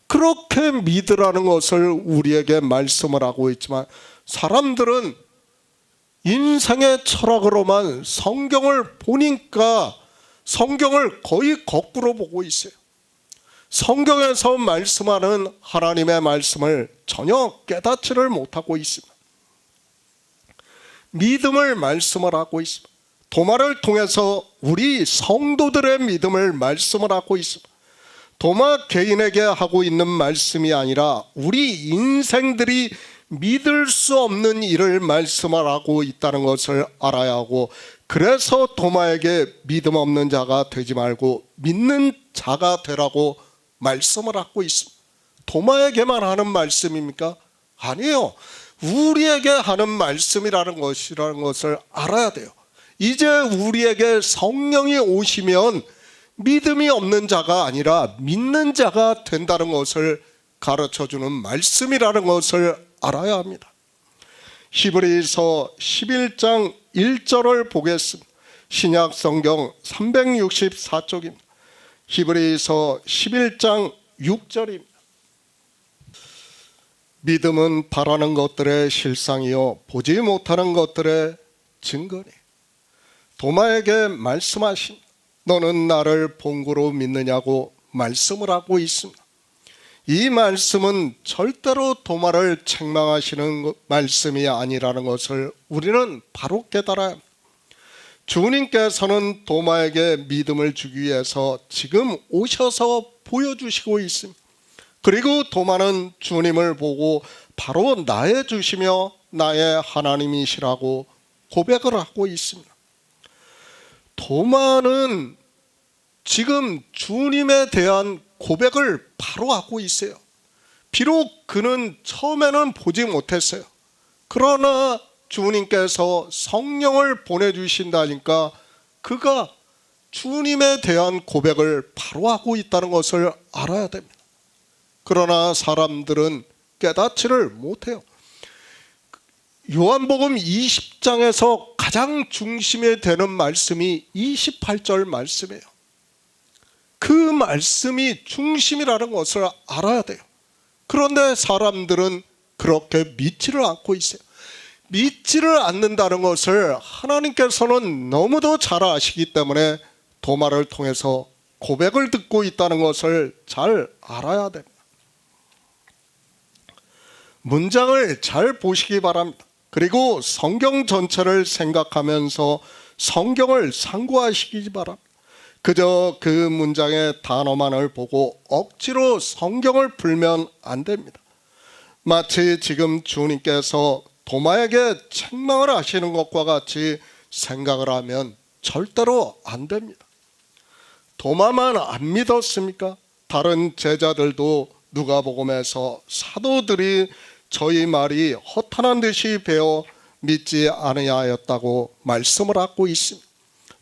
그렇게 믿으라는 것을 우리에게 말씀을 하고 있지만 사람들은 인생의 철학으로만 성경을 보니까 성경을 거의 거꾸로 보고 있어요. 성경에서 말씀하는 하나님의 말씀을 전혀 깨닫지를 못하고 있습니다. 믿음을 말씀을 하고 있습니다. 도마를 통해서 우리 성도들의 믿음을 말씀을 하고 있습니다. 도마 개인에게 하고 있는 말씀이 아니라 우리 인생들이 믿을 수 없는 일을 말씀을 하고 있다는 것을 알아야 하고, 그래서 도마에게 믿음 없는 자가 되지 말고 믿는 자가 되라고 말씀을 하고 있습니다. 도마에게만 하는 말씀입니까? 아니에요. 우리에게 하는 말씀이라는 것을 알아야 돼요. 이제 우리에게 성령이 오시면 믿음이 없는 자가 아니라 믿는 자가 된다는 것을 가르쳐주는 말씀이라는 것을 알아야 합니다. 히브리서 11장 1절을 보겠습니다. 신약 성경 364쪽입니다. 히브리서 11장 6절입니다. 믿음은 바라는 것들의 실상이요 보지 못하는 것들의 증거니. 도마에게 말씀하신, 너는 나를 본고로 믿느냐고 말씀을 하고 있습니다. 이 말씀은 절대로 도마를 책망하시는 말씀이 아니라는 것을 우리는 바로 깨달아야 합니다. 주님께서는 도마에게 믿음을 주기 위해서 지금 오셔서 보여주시고 있습니다. 그리고 도마는 주님을 보고 바로 나의 주시며 나의 하나님이시라고 고백을 하고 있습니다. 도마는 지금 주님에 대한 고백을 바로 하고 있어요. 비록 그는 처음에는 보지 못했어요. 그러나 주님께서 성령을 보내주신다니까 그가 주님에 대한 고백을 바로 하고 있다는 것을 알아야 됩니다. 그러나 사람들은 깨닫지를 못해요. 요한복음 20장에서 가장 중심에 되는 말씀이 28절 말씀이에요. 그 말씀이 중심이라는 것을 알아야 돼요. 그런데 사람들은 그렇게 믿지를 않고 있어요. 믿지를 않는다는 것을 하나님께서는 너무도 잘 아시기 때문에 도마를 통해서 고백을 듣고 있다는 것을 잘 알아야 됩니다. 문장을 잘 보시기 바랍니다. 그리고 성경 전체를 생각하면서 성경을 상고하시기 바랍니다. 그저 그 문장의 단어만을 보고 억지로 성경을 풀면 안 됩니다. 마치 지금 주님께서 도마에게 책망을 하시는 것과 같이 생각을 하면 절대로 안 됩니다. 도마만 안 믿었습니까? 다른 제자들도 누가복음에서 사도들이 저희 말이 허탄한 듯이 배워 믿지 아니하였다고 말씀을 하고 있습니다.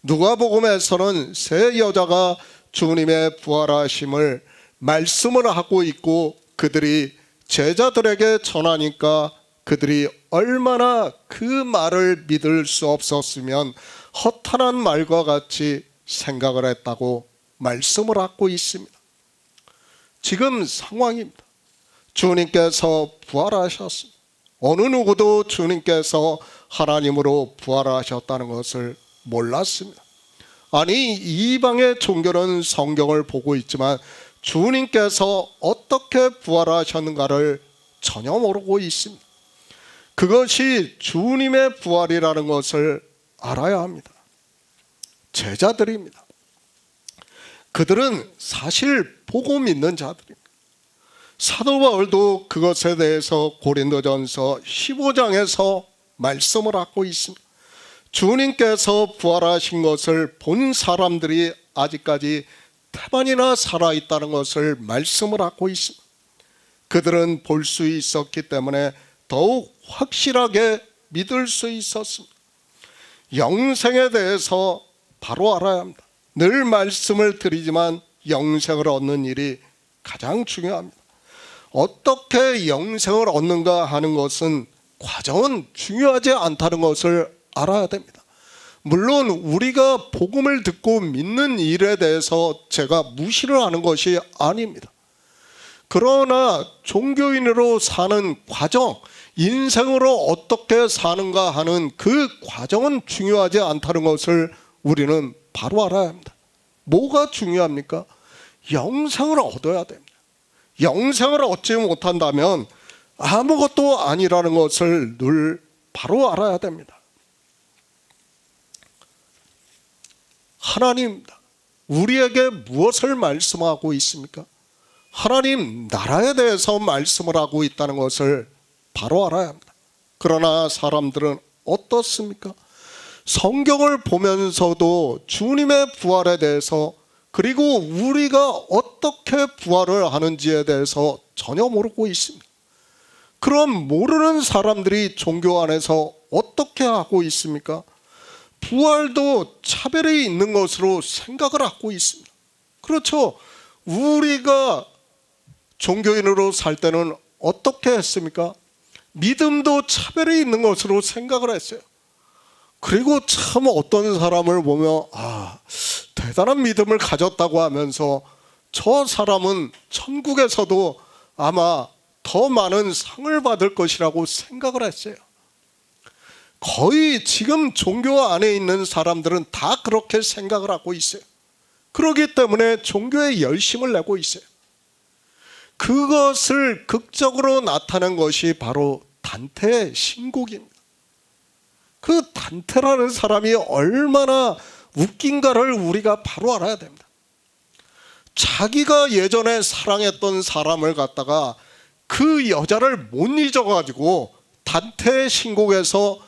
누가복음에서는 세 여자가 주님의 부활하심을 말씀을 하고 있고 그들이 제자들에게 전하니까 그들이 얼마나 그 말을 믿을 수 없었으면 허탄한 말과 같이 생각을 했다고 말씀을 하고 있습니다. 지금 상황입니다. 주님께서 부활하셨습니다. 어느 누구도 주님께서 하나님으로 부활하셨다는 것을 몰랐습니다. 아니, 이방의 종교는 성경을 보고 있지만 주님께서 어떻게 부활하셨는가를 전혀 모르고 있습니다. 그것이 주님의 부활이라는 것을 알아야 합니다. 제자들입니다. 그들은 사실 보고 믿는 자들입니다. 사도 바울도 그것에 대해서 고린도전서 15장에서 말씀을 하고 있습니다. 주님께서 부활하신 것을 본 사람들이 아직까지 태반이나 살아있다는 것을 말씀을 하고 있습니다. 그들은 볼 수 있었기 때문에 더욱 확실하게 믿을 수 있었습니다. 영생에 대해서 바로 알아야 합니다. 늘 말씀을 드리지만 영생을 얻는 일이 가장 중요합니다. 어떻게 영생을 얻는가 하는 것은 과정은 중요하지 않다는 것을 알아야 됩니다. 물론 우리가 복음을 듣고 믿는 일에 대해서 제가 무시를 하는 것이 아닙니다. 그러나 종교인으로 사는 과정, 인생으로 어떻게 사는가 하는 그 과정은 중요하지 않다는 것을 우리는 바로 알아야 합니다. 뭐가 중요합니까? 영생을 얻어야 됩니다. 영생을 얻지 못한다면 아무것도 아니라는 것을 늘 바로 알아야 됩니다. 하나님 우리에게 무엇을 말씀하고 있습니까? 하나님 나라에 대해서 말씀을 하고 있다는 것을 바로 알아야 합니다. 그러나 사람들은 어떻습니까? 성경을 보면서도 주님의 부활에 대해서 그리고 우리가 어떻게 부활을 하는지에 대해서 전혀 모르고 있습니다. 그럼 모르는 사람들이 종교 안에서 어떻게 하고 있습니까? 부활도 차별이 있는 것으로 생각을 하고 있습니다. 그렇죠. 우리가 종교인으로 살 때는 어떻게 했습니까? 믿음도 차별이 있는 것으로 생각을 했어요. 그리고 참 어떤 사람을 보면 대단한 믿음을 가졌다고 하면서 저 사람은 천국에서도 아마 더 많은 상을 받을 것이라고 생각을 했어요. 거의 지금 종교 안에 있는 사람들은 다 그렇게 생각을 하고 있어요. 그렇기 때문에 종교에 열심을 내고 있어요. 그것을 극적으로 나타낸 것이 바로 단테의 신곡입니다. 그 단테라는 사람이 얼마나 웃긴가를 우리가 바로 알아야 됩니다. 자기가 예전에 사랑했던 사람을 갖다가 그 여자를 못 잊어가지고 단테의 신곡에서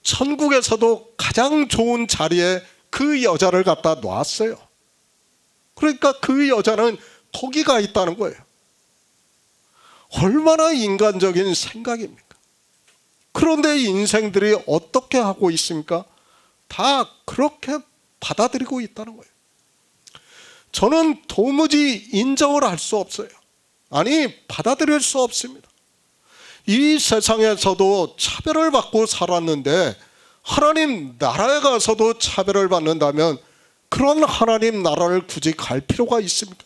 천국에서도 가장 좋은 자리에 그 여자를 갖다 놨어요. 그러니까 그 여자는 거기 가 있다는 거예요. 얼마나 인간적인 생각입니까? 그런데 인생들이 어떻게 하고 있습니까? 다 그렇게 받아들이고 있다는 거예요. 저는 도무지 인정을 할 수 없어요. 아니, 받아들일 수 없습니다. 이 세상에서도 차별을 받고 살았는데 하나님 나라에 가서도 차별을 받는다면 그런 하나님 나라를 굳이 갈 필요가 있습니까?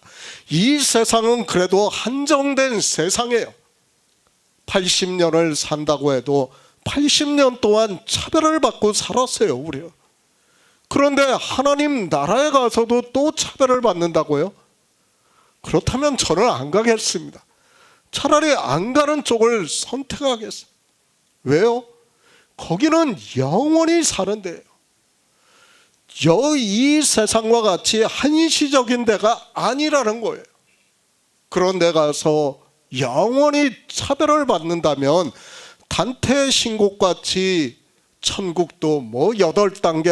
이 세상은 그래도 한정된 세상이에요. 80년을 산다고 해도 80년 동안 차별을 받고 살았어요, 우리요. 그런데 하나님 나라에 가서도 또 차별을 받는다고요? 그렇다면 저는 안 가겠습니다. 차라리 안 가는 쪽을 선택하겠어요. 왜요? 거기는 영원히 사는 데예요. 이 세상과 같이 한시적인 데가 아니라는 거예요. 그런 데 가서 영원히 차별을 받는다면 단테의 신곡같이 천국도 8단계,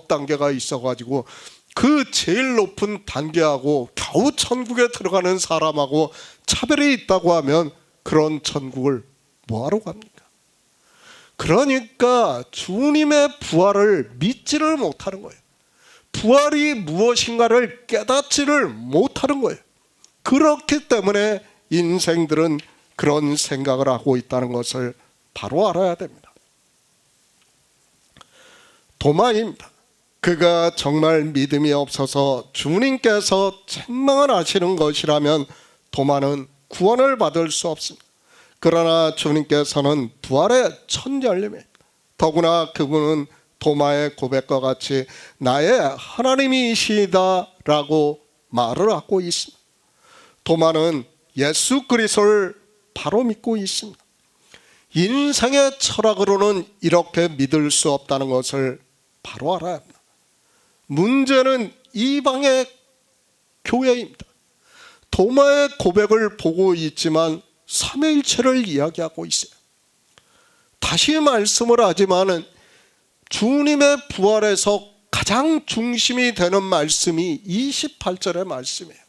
9단계가 있어가지고 그 제일 높은 단계하고 겨우 천국에 들어가는 사람하고 차별이 있다고 하면 그런 천국을 뭐하러 갑니까? 그러니까 주님의 부활을 믿지를 못하는 거예요. 부활이 무엇인가를 깨닫지를 못하는 거예요. 그렇기 때문에 인생들은 그런 생각을 하고 있다는 것을 바로 알아야 됩니다. 도마입니다. 그가 정말 믿음이 없어서 주님께서 책망을 하시는 것이라면 도마는 구원을 받을 수 없습니다. 그러나 주님께서는 부활의 첫 열림입니다. 더구나 그분은 도마의 고백과 같이 나의 하나님이시다라고 말을 하고 있습니다. 도마는 예수 그리스도를 바로 믿고 있습니다. 인생의 철학으로는 이렇게 믿을 수 없다는 것을 바로 알아야 합니다. 문제는 이방의 교회입니다. 도마의 고백을 보고 있지만 삼위일체를 이야기하고 있어요. 다시 말씀을 하지만 주님의 부활에서 가장 중심이 되는 말씀이 28절의 말씀이에요.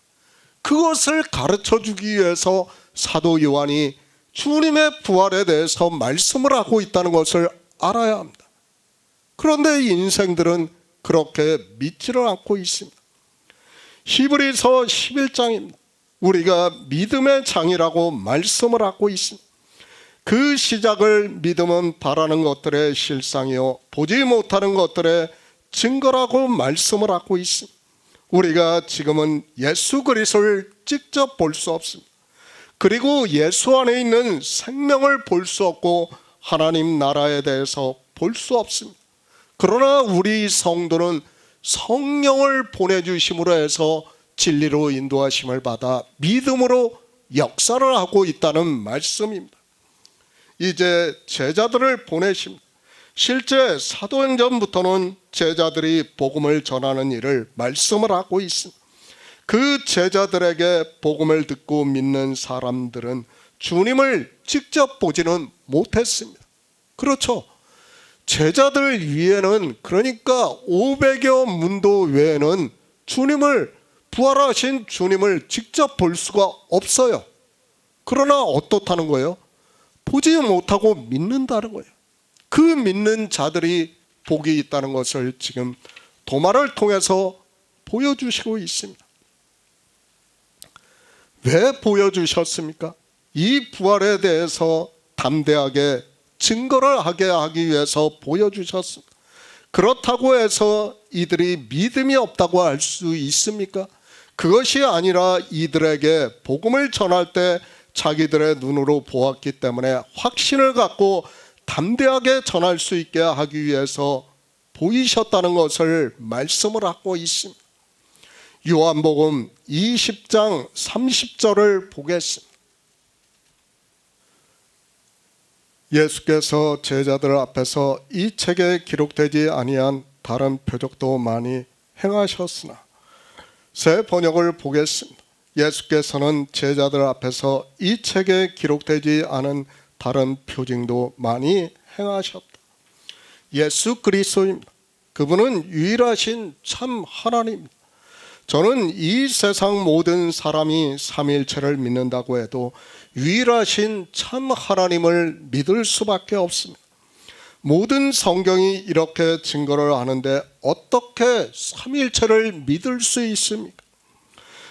그것을 가르쳐주기 위해서 사도 요한이 주님의 부활에 대해서 말씀을 하고 있다는 것을 알아야 합니다. 그런데 인생들은 그렇게 믿지를 않고 있습니다. 히브리서 11장입니다. 우리가 믿음의 장이라고 말씀을 하고 있습니다. 그 시작을 믿음은 바라는 것들의 실상이요 보지 못하는 것들의 증거라고 말씀을 하고 있습니다. 우리가 지금은 예수 그리스도를 직접 볼 수 없습니다. 그리고 예수 안에 있는 생명을 볼 수 없고 하나님 나라에 대해서 볼 수 없습니다. 그러나 우리 성도는 성령을 보내주심으로 해서 진리로 인도하심을 받아 믿음으로 역사를 하고 있다는 말씀입니다. 이제 제자들을 보내십니다. 실제 사도행전부터는 제자들이 복음을 전하는 일을 말씀을 하고 있습니다. 그 제자들에게 복음을 듣고 믿는 사람들은 주님을 직접 보지는 못했습니다. 그렇죠. 제자들 위에는, 그러니까 500여 문도 외에는 부활하신 주님을 직접 볼 수가 없어요. 그러나 어떻다는 거예요? 보지 못하고 믿는다는 거예요. 그 믿는 자들이 복이 있다는 것을 지금 도마를 통해서 보여주시고 있습니다. 왜 보여주셨습니까? 이 부활에 대해서 담대하게 증거를 하게 하기 위해서 보여주셨습니다. 그렇다고 해서 이들이 믿음이 없다고 할 수 있습니까? 그것이 아니라 이들에게 복음을 전할 때 자기들의 눈으로 보았기 때문에 확신을 갖고 담대하게 전할 수 있게 하기 위해서 보이셨다는 것을 말씀을 하고 있습니다. 요한복음 20장 30절을 보겠습니다. 예수께서 제자들 앞에서 이 책에 기록되지 아니한 다른 표적도 많이 행하셨으나, 새 번역을 보겠습니다. 예수께서는 제자들 앞에서 이 책에 기록되지 않은 다른 표징도 많이 행하셨다. 예수 그리스도입니다. 그분은 유일하신 참 하나님입니다. 저는 이 세상 모든 사람이 삼위일체를 믿는다고 해도 유일하신 참 하나님을 믿을 수밖에 없습니다. 모든 성경이 이렇게 증거를 하는데 어떻게 삼위일체를 믿을 수 있습니까?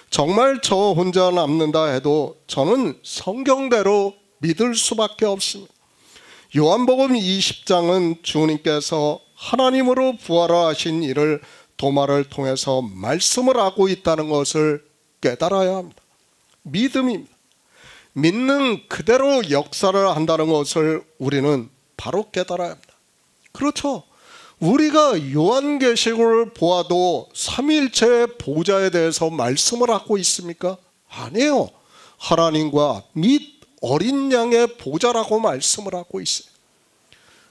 정말 저 혼자 남는다 해도 저는 성경대로 믿을 수밖에 없습니다. 요한복음 20장은 주님께서 하나님으로 부활하신 일을 도마를 통해서 말씀을 하고 있다는 것을 깨달아야 합니다. 믿음입니다. 믿는 그대로 역사를 한다는 것을 우리는 바로 깨달아야 합니다. 그렇죠. 우리가 요한계시록을 보아도 삼위일체의 보좌에 대해서 말씀을 하고 있습니까? 아니에요. 하나님과 및 어린 양의 보좌라고 말씀을 하고 있어요.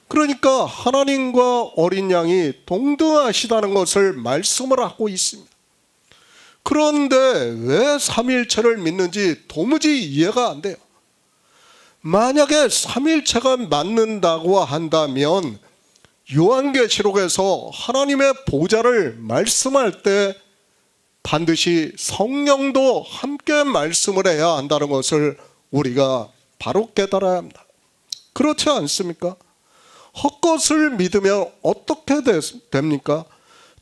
그러니까 하나님과 어린 양이 동등하시다는 것을 말씀을 하고 있습니다. 그런데 왜 삼위일체를 믿는지 도무지 이해가 안 돼요. 만약에 삼위일체가 맞는다고 한다면 요한계시록에서 하나님의 보좌를 말씀할 때 반드시 성령도 함께 말씀을 해야 한다는 것을 우리가 바로 깨달아야 합니다. 그렇지 않습니까? 헛것을 믿으면 어떻게 됩니까?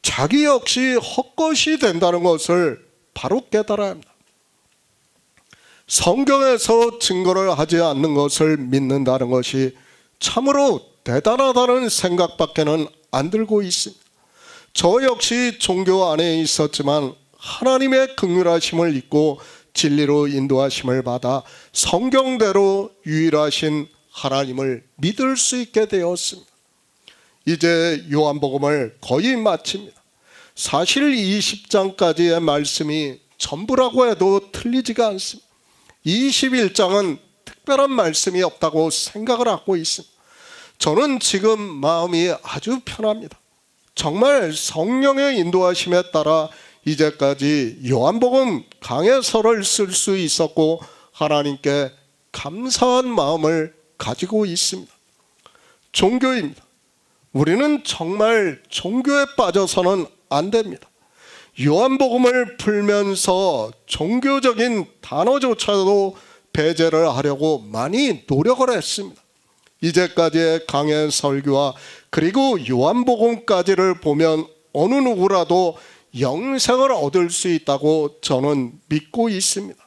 자기 역시 헛것이 된다는 것을 바로 깨달아야 합니다. 성경에서 증거를 하지 않는 것을 믿는다는 것이 참으로 대단하다는 생각밖에는 안 들고 있습니다. 저 역시 종교 안에 있었지만 하나님의 긍휼하심을 잊고 진리로 인도하심을 받아 성경대로 유일하신 하나님을 믿을 수 있게 되었습니다. 이제 요한복음을 거의 마칩니다. 사실 20장까지의 말씀이 전부라고 해도 틀리지가 않습니다. 21장은 특별한 말씀이 없다고 생각을 하고 있습니다. 저는 지금 마음이 아주 편합니다. 정말 성령의 인도하심에 따라 이제까지 요한복음 강해서를 쓸 수 있었고 하나님께 감사한 마음을 가지고 있습니다. 종교입니다. 우리는 정말 종교에 빠져서는 안 됩니다. 요한복음을 풀면서 종교적인 단어조차도 배제를 하려고 많이 노력을 했습니다. 이제까지의 강해 설교와 그리고 요한복음까지를 보면 어느 누구라도 영생을 얻을 수 있다고 저는 믿고 있습니다.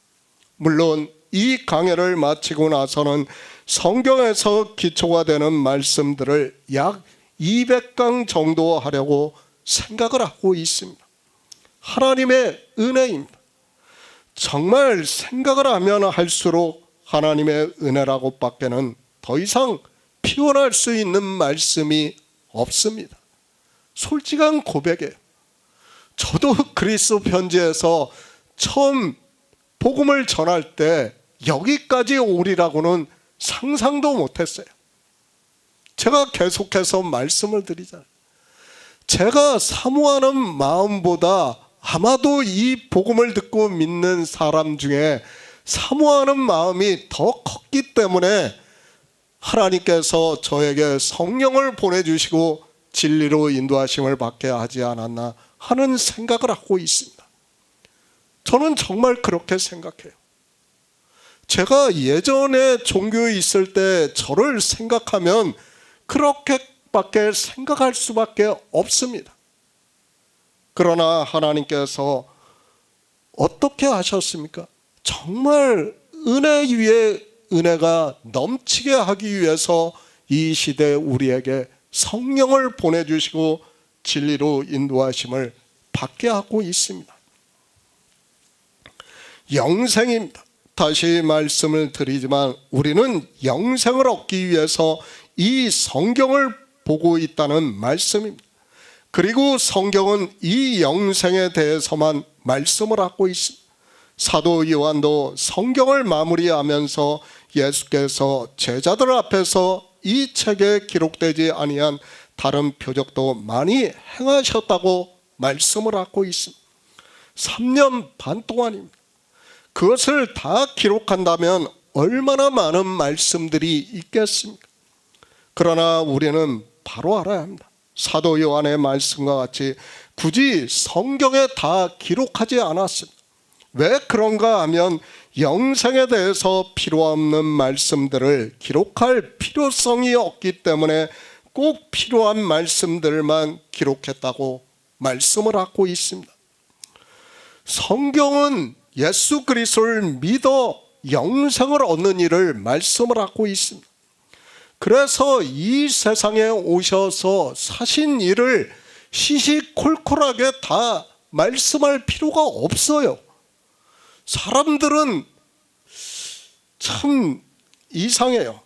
물론 이 강해를 마치고 나서는 성경에서 기초가 되는 말씀들을 약 200강 정도 하려고 생각을 하고 있습니다. 하나님의 은혜입니다. 정말 생각을 하면 할수록 하나님의 은혜라고 밖에는 더 이상 표현할 수 있는 말씀이 없습니다. 솔직한 고백이에요. 저도 그리스도 편지에서 처음 복음을 전할 때 여기까지 오리라고는 상상도 못했어요. 제가 계속해서 말씀을 드리잖아요. 제가 사모하는 마음보다 아마도 이 복음을 듣고 믿는 사람 중에 사모하는 마음이 더 컸기 때문에 하나님께서 저에게 성령을 보내주시고 진리로 인도하심을 받게 하지 않았나 하는 생각을 하고 있습니다. 저는 정말 그렇게 생각해요. 제가 예전에 종교에 있을 때 저를 생각하면 그렇게밖에 생각할 수밖에 없습니다. 그러나 하나님께서 어떻게 하셨습니까? 정말 은혜 위에 은혜가 넘치게 하기 위해서 이 시대에 우리에게 성령을 보내주시고 진리로 인도하심을 받게 하고 있습니다. 영생입니다. 다시 말씀을 드리지만 우리는 영생을 얻기 위해서 이 성경을 보고 있다는 말씀입니다. 그리고 성경은 이 영생에 대해서만 말씀을 하고 있습니다. 사도 요한도 성경을 마무리하면서 예수께서 제자들 앞에서 이 책에 기록되지 아니한 다른 표적도 많이 행하셨다고 말씀을 하고 있습니다. 3년 반 동안입니다. 그것을 다 기록한다면 얼마나 많은 말씀들이 있겠습니까? 그러나 우리는 바로 알아야 합니다. 사도 요한의 말씀과 같이 굳이 성경에 다 기록하지 않았습니다. 왜 그런가 하면 영생에 대해서 필요 없는 말씀들을 기록할 필요성이 없기 때문에 꼭 필요한 말씀들만 기록했다고 말씀을 하고 있습니다. 성경은 예수 그리스도를 믿어 영생을 얻는 일을 말씀을 하고 있습니다. 그래서 이 세상에 오셔서 사신 일을 시시콜콜하게 다 말씀할 필요가 없어요. 사람들은 참 이상해요.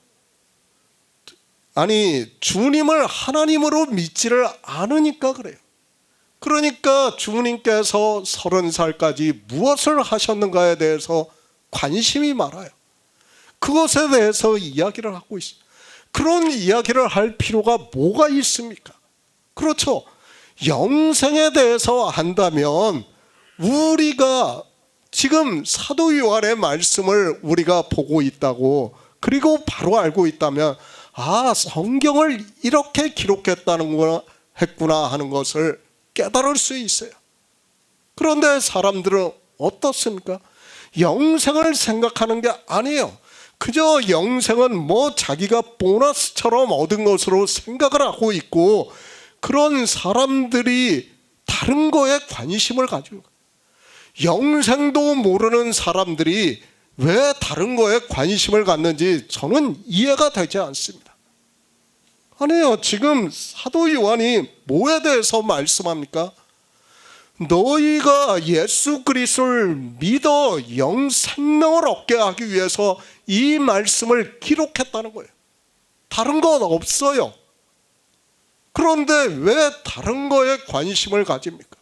아니, 주님을 하나님으로 믿지를 않으니까 그래요. 그러니까 주님께서 30살까지 무엇을 하셨는가에 대해서 관심이 많아요. 그것에 대해서 이야기를 하고 있어요. 그런 이야기를 할 필요가 뭐가 있습니까? 그렇죠. 영생에 대해서 한다면 우리가 지금 사도 요한의 말씀을 우리가 보고 있다고, 그리고 바로 알고 있다면 성경을 이렇게 기록했다는 했구나 하는 것을 깨달을 수 있어요. 그런데 사람들은 어떻습니까? 영생을 생각하는 게 아니에요. 그저 영생은 자기가 보너스처럼 얻은 것으로 생각을 하고 있고, 그런 사람들이 다른 거에 관심을 가지고, 영생도 모르는 사람들이 왜 다른 거에 관심을 갖는지 저는 이해가 되지 않습니다. 아니에요. 지금 사도 요한이 뭐에 대해서 말씀합니까? 너희가 예수 그리스도를 믿어 영생명을 얻게 하기 위해서 이 말씀을 기록했다는 거예요. 다른 건 없어요. 그런데 왜 다른 거에 관심을 가집니까?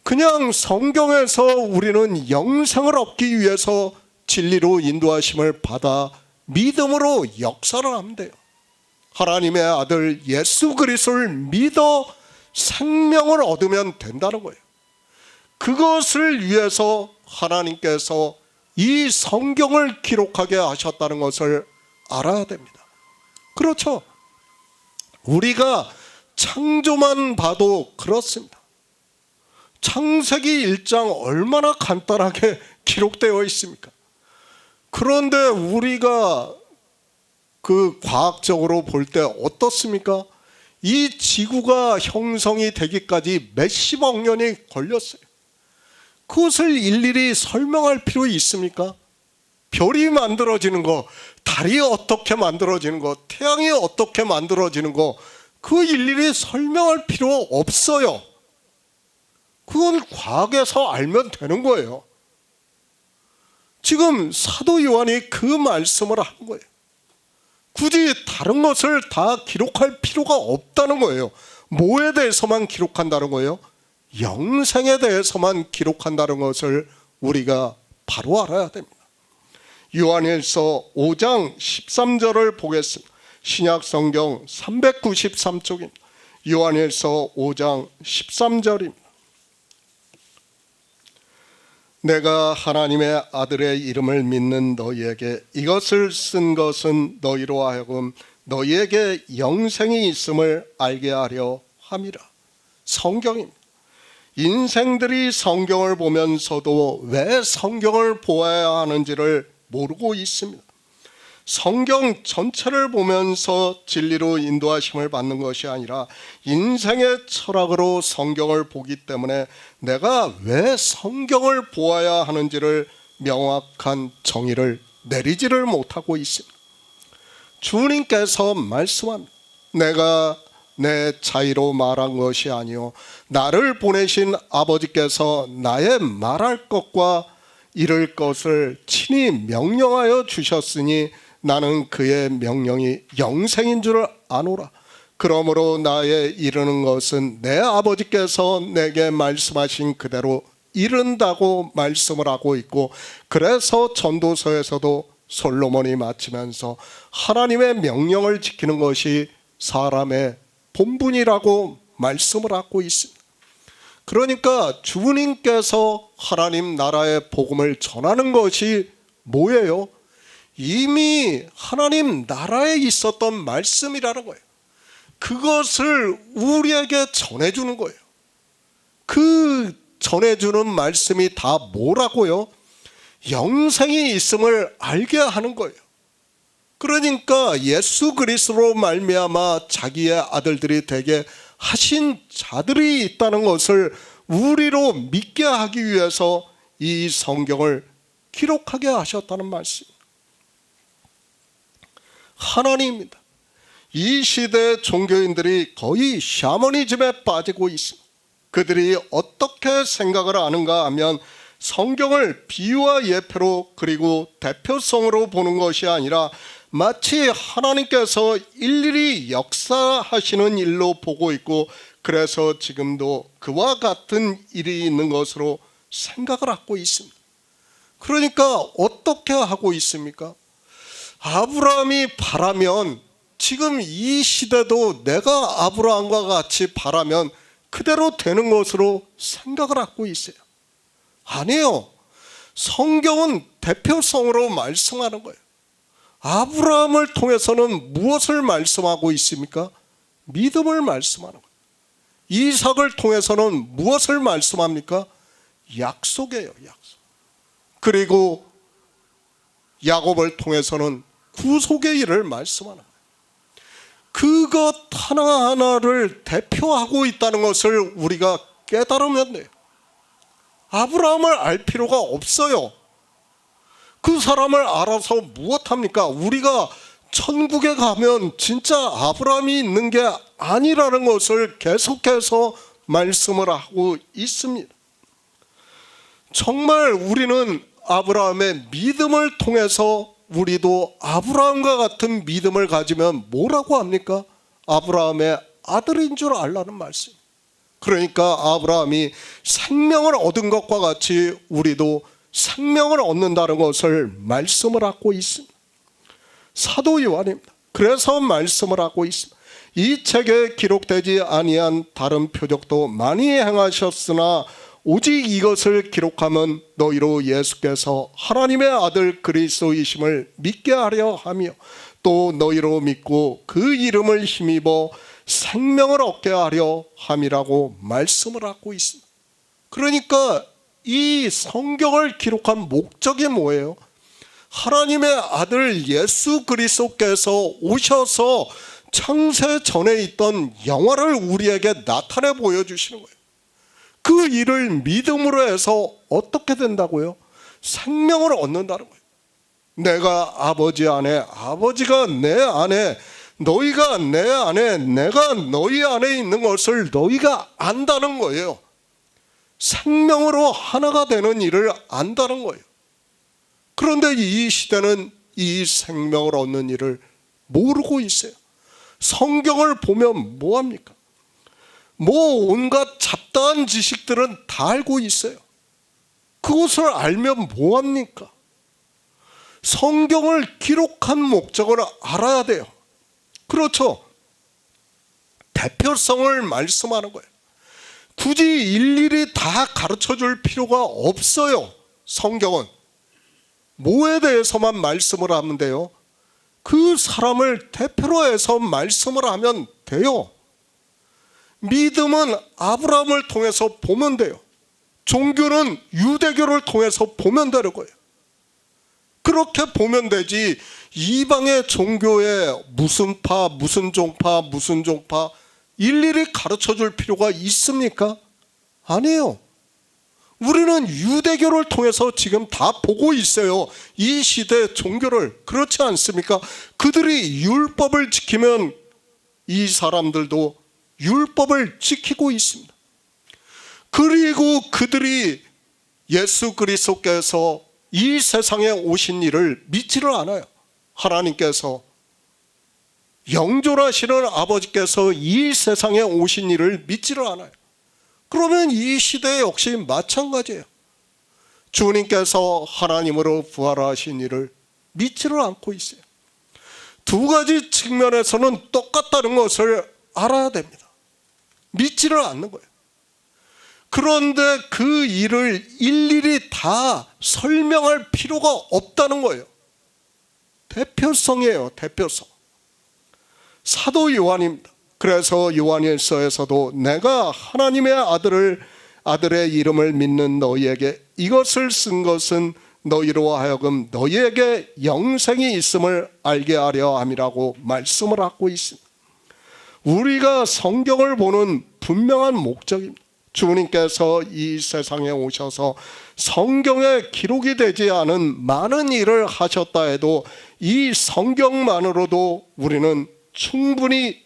그냥 성경에서 우리는 영생을 얻기 위해서 진리로 인도하심을 받아 믿음으로 역사를 하면 돼요. 하나님의 아들 예수 그리스도를 믿어 생명을 얻으면 된다는 거예요. 그것을 위해서 하나님께서 이 성경을 기록하게 하셨다는 것을 알아야 됩니다. 그렇죠. 우리가 창조만 봐도 그렇습니다. 창세기 1장 얼마나 간단하게 기록되어 있습니까? 그런데 우리가 과학적으로 볼 때 어떻습니까? 이 지구가 형성이 되기까지 몇십억 년이 걸렸어요. 그것을 일일이 설명할 필요 있습니까? 별이 만들어지는 거, 달이 어떻게 만들어지는 거, 태양이 어떻게 만들어지는 거, 그 일일이 설명할 필요 없어요. 그건 과학에서 알면 되는 거예요. 지금 사도 요한이 그 말씀을 한 거예요. 굳이 다른 것을 다 기록할 필요가 없다는 거예요. 뭐에 대해서만 기록한다는 거예요? 영생에 대해서만 기록한다는 것을 우리가 바로 알아야 됩니다. 요한일서 5장 13절을 보겠습니다. 신약 성경 393쪽입니다. 요한일서 5장 13절입니다. 내가 하나님의 아들의 이름을 믿는 너희에게 이것을 쓴 것은 너희로 하여금 너희에게 영생이 있음을 알게 하려 함이라. 성경입니다. 인생들이 성경을 보면서도 왜 성경을 보아야 하는지를 모르고 있습니다. 성경 전체를 보면서 진리로 인도하심을 받는 것이 아니라 인생의 철학으로 성경을 보기 때문에 내가 왜 성경을 보아야 하는지를 명확한 정의를 내리지를 못하고 있습니다. 주님께서 말씀합니다. 내가 내 자의로 말한 것이 아니요 나를 보내신 아버지께서 나의 말할 것과 이를 것을 친히 명령하여 주셨으니 나는 그의 명령이 영생인 줄 아노라. 그러므로 나의 이르는 것은 내 아버지께서 내게 말씀하신 그대로 이른다고 말씀을 하고 있고, 그래서 전도서에서도 솔로몬이 마치면서 하나님의 명령을 지키는 것이 사람의 본분이라고 말씀을 하고 있습니다. 그러니까 주님께서 하나님 나라의 복음을 전하는 것이 뭐예요? 이미 하나님 나라에 있었던 말씀이라는 거예요. 그것을 우리에게 전해주는 거예요. 그 전해주는 말씀이 다 뭐라고요? 영생이 있음을 알게 하는 거예요. 그러니까 예수 그리스도로 말미암아 자기의 아들들이 되게 하신 자들이 있다는 것을 우리로 믿게 하기 위해서 이 성경을 기록하게 하셨다는 말씀. 하나님입니다. 이 시대 종교인들이 거의 샤머니즘에 빠지고 있습니다. 그들이 어떻게 생각을 하는가 하면 성경을 비유와 예표로 그리고 대표성으로 보는 것이 아니라 마치 하나님께서 일일이 역사하시는 일로 보고 있고, 그래서 지금도 그와 같은 일이 있는 것으로 생각을 하고 있습니다. 그러니까 어떻게 하고 있습니까? 아브라함이 바라면 지금 이 시대도 내가 아브라함과 같이 바라면 그대로 되는 것으로 생각을 하고 있어요. 아니에요. 성경은 대표성으로 말씀하는 거예요. 아브라함을 통해서는 무엇을 말씀하고 있습니까? 믿음을 말씀하는 거예요. 이삭을 통해서는 무엇을 말씀합니까? 약속이에요, 약속. 그리고 야곱을 통해서는 구속의 일을 말씀하는 거예요. 그것 하나하나를 대표하고 있다는 것을 우리가 깨달으면 돼요. 아브라함을 알 필요가 없어요. 그 사람을 알아서 무엇합니까? 우리가 천국에 가면 진짜 아브라함이 있는 게 아니라는 것을 계속해서 말씀을 하고 있습니다. 정말 우리는 아브라함의 믿음을 통해서 우리도 아브라함과 같은 믿음을 가지면 뭐라고 합니까? 아브라함의 아들인 줄 알라는 말씀. 그러니까 아브라함이 생명을 얻은 것과 같이 우리도 생명을 얻는다는 것을 말씀을 하고 있습니다. 사도 요한입니다. 그래서 말씀을 하고 있습니다. 이 책에 기록되지 아니한 다른 표적도 많이 행하셨으나 오직 이것을 기록하면 너희로 예수께서 하나님의 아들 그리스도이심을 믿게 하려 하며 또 너희로 믿고 그 이름을 힘입어 생명을 얻게 하려 함이라고 말씀을 하고 있습니다. 그러니까 이 성경을 기록한 목적이 뭐예요? 하나님의 아들 예수 그리스도께서 오셔서 창세 전에 있던 영화를 우리에게 나타내 보여주시는 거예요. 그 일을 믿음으로 해서 어떻게 된다고요? 생명을 얻는다는 거예요. 내가 아버지 안에, 아버지가 내 안에, 너희가 내 안에, 내가 너희 안에 있는 것을 너희가 안다는 거예요. 생명으로 하나가 되는 일을 안다는 거예요. 그런데 이 시대는 이 생명을 얻는 일을 모르고 있어요. 성경을 보면 뭐합니까? 온갖 잡다한 지식들은 다 알고 있어요. 그것을 알면 뭐합니까? 성경을 기록한 목적을 알아야 돼요. 그렇죠. 대표성을 말씀하는 거예요. 굳이 일일이 다 가르쳐 줄 필요가 없어요. 성경은 뭐에 대해서만 말씀을 하면 돼요? 그 사람을 대표로 해서 말씀을 하면 돼요. 믿음은 아브라함을 통해서 보면 돼요. 종교는 유대교를 통해서 보면 되는 거예요. 그렇게 보면 되지, 이방의 종교에 무슨 파, 무슨 종파, 무슨 종파 일일이 가르쳐 줄 필요가 있습니까? 아니에요. 우리는 유대교를 통해서 지금 다 보고 있어요. 이 시대 종교를. 그렇지 않습니까? 그들이 율법을 지키면 이 사람들도 율법을 지키고 있습니다. 그리고 그들이 예수 그리스도께서 이 세상에 오신 일을 믿지를 않아요. 하나님께서, 영존하시는 아버지께서 이 세상에 오신 일을 믿지를 않아요. 그러면 이 시대 역시 마찬가지예요. 주님께서 하나님으로 부활하신 일을 믿지를 않고 있어요. 두 가지 측면에서는 똑같다는 것을 알아야 됩니다. 믿지를 않는 거예요. 그런데 그 일을 일일이 다 설명할 필요가 없다는 거예요. 대표성이에요. 대표성. 사도 요한입니다. 그래서 요한일서에서도 내가 하나님의 아들의 이름을 믿는 너희에게 이것을 쓴 것은 너희로 하여금 너희에게 영생이 있음을 알게 하려 함이라고 말씀을 하고 있습니다. 우리가 성경을 보는 분명한 목적입니다. 주님께서 이 세상에 오셔서 성경에 기록이 되지 않은 많은 일을 하셨다 해도 이 성경만으로도 우리는 충분히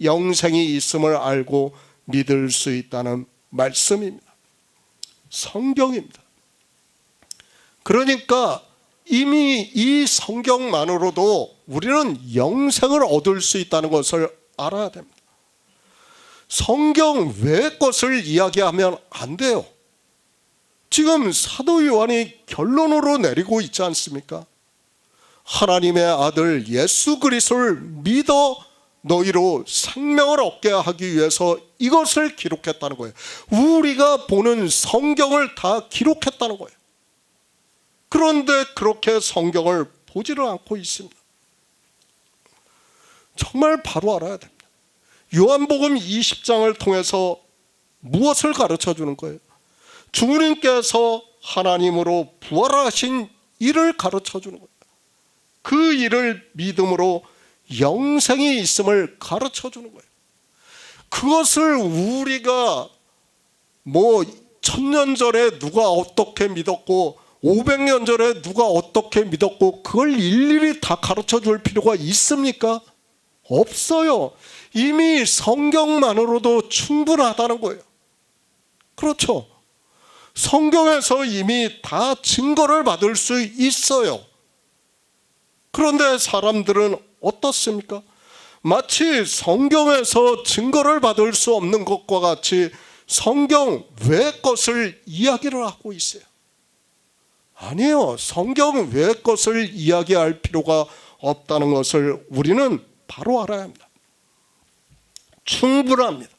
영생이 있음을 알고 믿을 수 있다는 말씀입니다. 성경입니다. 그러니까 이미 이 성경만으로도 우리는 영생을 얻을 수 있다는 것을 알아야 됩니다. 성경 외의 것을 이야기하면 안 돼요. 지금 사도 요한이 결론으로 내리고 있지 않습니까? 하나님의 아들 예수 그리스도를 믿어 너희로 생명을 얻게 하기 위해서 이것을 기록했다는 거예요. 우리가 보는 성경을 다 기록했다는 거예요. 그런데 그렇게 성경을 보지를 않고 있습니다. 정말 바로 알아야 됩니다. 요한복음 20장을 통해서 무엇을 가르쳐 주는 거예요? 주님께서 하나님으로 부활하신 일을 가르쳐 주는 거예요. 그 일을 믿음으로 영생이 있음을 가르쳐 주는 거예요. 그것을 우리가 뭐 1000년 전에 누가 어떻게 믿었고 500년 전에 누가 어떻게 믿었고 그걸 일일이 다 가르쳐 줄 필요가 있습니까? 없어요. 이미 성경만으로도 충분하다는 거예요. 그렇죠. 성경에서 이미 다 증거를 받을 수 있어요. 그런데 사람들은 어떻습니까? 마치 성경에서 증거를 받을 수 없는 것과 같이 성경 외의 것을 이야기를 하고 있어요. 아니에요. 성경 외의 것을 이야기할 필요가 없다는 것을 우리는 바로 알아야 합니다. 충분합니다.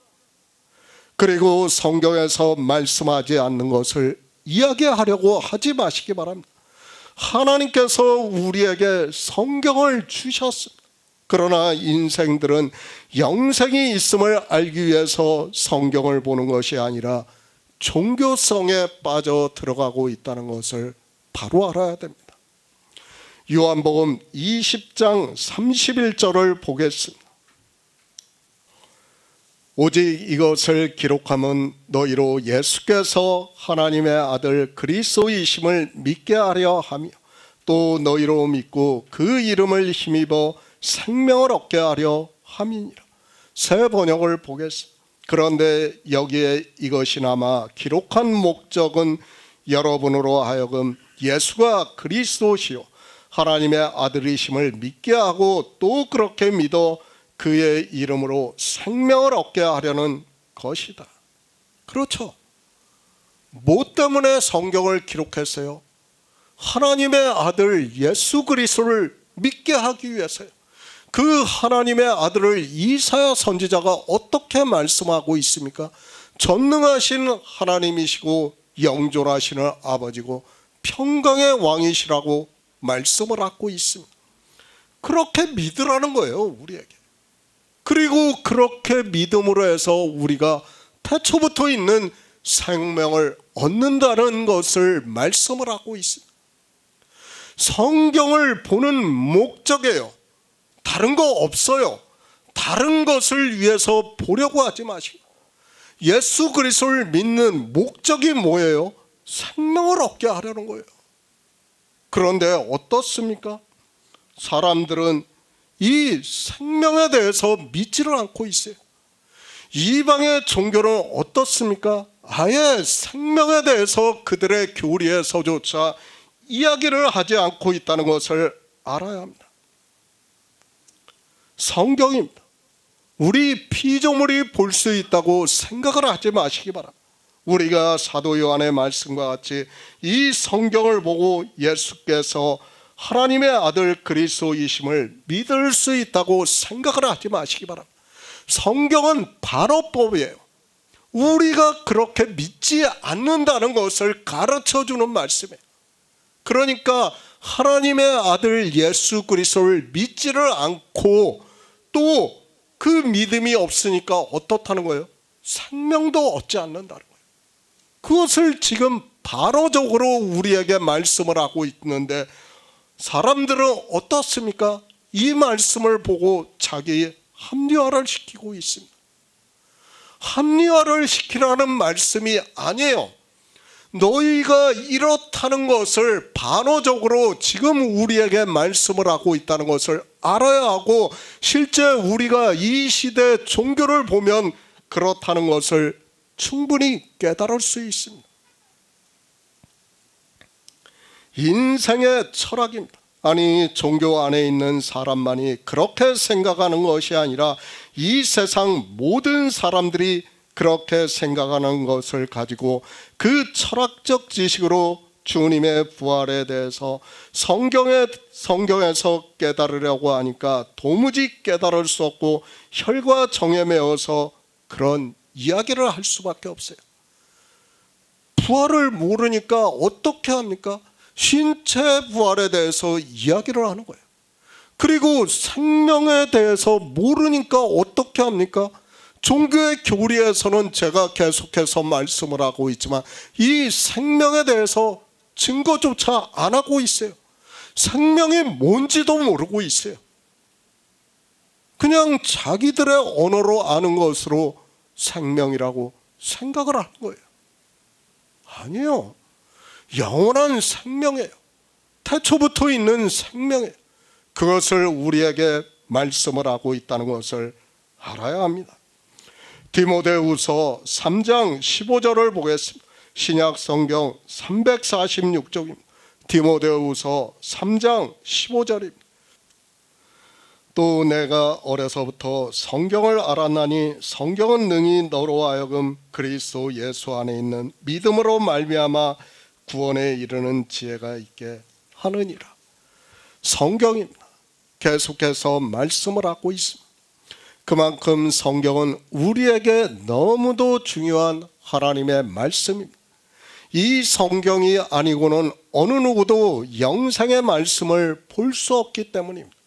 그리고 성경에서 말씀하지 않는 것을 이야기하려고 하지 마시기 바랍니다. 하나님께서 우리에게 성경을 주셨습니다. 그러나 인생들은 영생이 있음을 알기 위해서 성경을 보는 것이 아니라 종교성에 빠져 들어가고 있다는 것을 바로 알아야 됩니다. 요한복음 20장 31절을 보겠습니다. 오직 이것을 기록함은 너희로 예수께서 하나님의 아들 그리스도이심을 믿게 하려 하며 또 너희로 믿고 그 이름을 힘입어 생명을 얻게 하려 함이니라. 새 번역을 보겠습니다. 그런데 여기에 이것이나마 기록한 목적은 여러분으로 하여금 예수가 그리스도시요 하나님의 아들이심을 믿게 하고 또 그렇게 믿어 그의 이름으로 생명을 얻게 하려는 것이다. 그렇죠. 뭐 때문에 성경을 기록했어요? 하나님의 아들 예수 그리스도를 믿게 하기 위해서요. 그 하나님의 아들을 이사야 선지자가 어떻게 말씀하고 있습니까? 전능하신 하나님이시고 영존하시는 아버지고 평강의 왕이시라고 말씀을 하고 있습니다. 그렇게 믿으라는 거예요, 우리에게. 그리고 그렇게 믿음으로 해서 우리가 태초부터 있는 생명을 얻는다는 것을 말씀을 하고 있습니다. 성경을 보는 목적이에요. 다른 거 없어요. 다른 것을 위해서 보려고 하지 마시고, 예수 그리스도를 믿는 목적이 뭐예요? 생명을 얻게 하려는 거예요. 그런데 어떻습니까? 사람들은 이 생명에 대해서 믿지를 않고 있어요. 이방의 종교는 어떻습니까? 아예 생명에 대해서 그들의 교리에서조차 이야기를 하지 않고 있다는 것을 알아야 합니다. 성경입니다. 우리 피조물이 볼 수 있다고 생각을 하지 마시기 바랍니다. 우리가 사도 요한의 말씀과 같이 이 성경을 보고 예수께서 하나님의 아들 그리스도이심을 믿을 수 있다고 생각을 하지 마시기 바랍니다. 성경은 반어법이에요. 우리가 그렇게 믿지 않는다는 것을 가르쳐주는 말씀이에요. 그러니까 하나님의 아들 예수 그리스도를 믿지를 않고 또 그 믿음이 없으니까 어떻다는 거예요? 생명도 얻지 않는다는 거예요. 그것을 지금 반어적으로 우리에게 말씀을 하고 있는데, 사람들은 어떻습니까? 이 말씀을 보고 자기 합리화를 시키고 있습니다. 합리화를 시키라는 말씀이 아니에요. 너희가 이렇다는 것을 반어적으로 지금 우리에게 말씀을 하고 있다는 것을 알아야 하고, 실제 우리가 이 시대 종교를 보면 그렇다는 것을 충분히 깨달을 수 있습니다. 인생의 철학입니다. 아니, 종교 안에 있는 사람만이 그렇게 생각하는 것이 아니라 이 세상 모든 사람들이 그렇게 생각하는 것을 가지고 그 철학적 지식으로 주님의 부활에 대해서 성경에서 깨달으려고 하니까 도무지 깨달을 수 없고 혈과 정에 매어서 그런 이야기를 할 수밖에 없어요. 부활을 모르니까 어떻게 합니까? 신체 부활에 대해서 이야기를 하는 거예요. 그리고 생명에 대해서 모르니까 어떻게 합니까? 종교의 교리에서는 제가 계속해서 말씀을 하고 있지만 이 생명에 대해서 증거조차 안 하고 있어요. 생명이 뭔지도 모르고 있어요. 그냥 자기들의 언어로 아는 것으로 생명이라고 생각을 하는 거예요. 아니요. 영원한 생명이에요. 태초부터 있는 생명이에요. 그것을 우리에게 말씀을 하고 있다는 것을 알아야 합니다. 디모데후서 3장 15절을 보겠습니다. 신약 성경 346쪽입니다. 디모데후서 3장 15절입니다. 또 내가 어려서부터 성경을 알았나니 성경은 능히 너로 하여금 그리스도 예수 안에 있는 믿음으로 말미암아 구원에 이르는 지혜가 있게 하느니라. 성경입니다. 계속해서 말씀을 하고 있습니다. 그만큼 성경은 우리에게 너무도 중요한 하나님의 말씀입니다. 이 성경이 아니고는 어느 누구도 영생의 말씀을 볼 수 없기 때문입니다.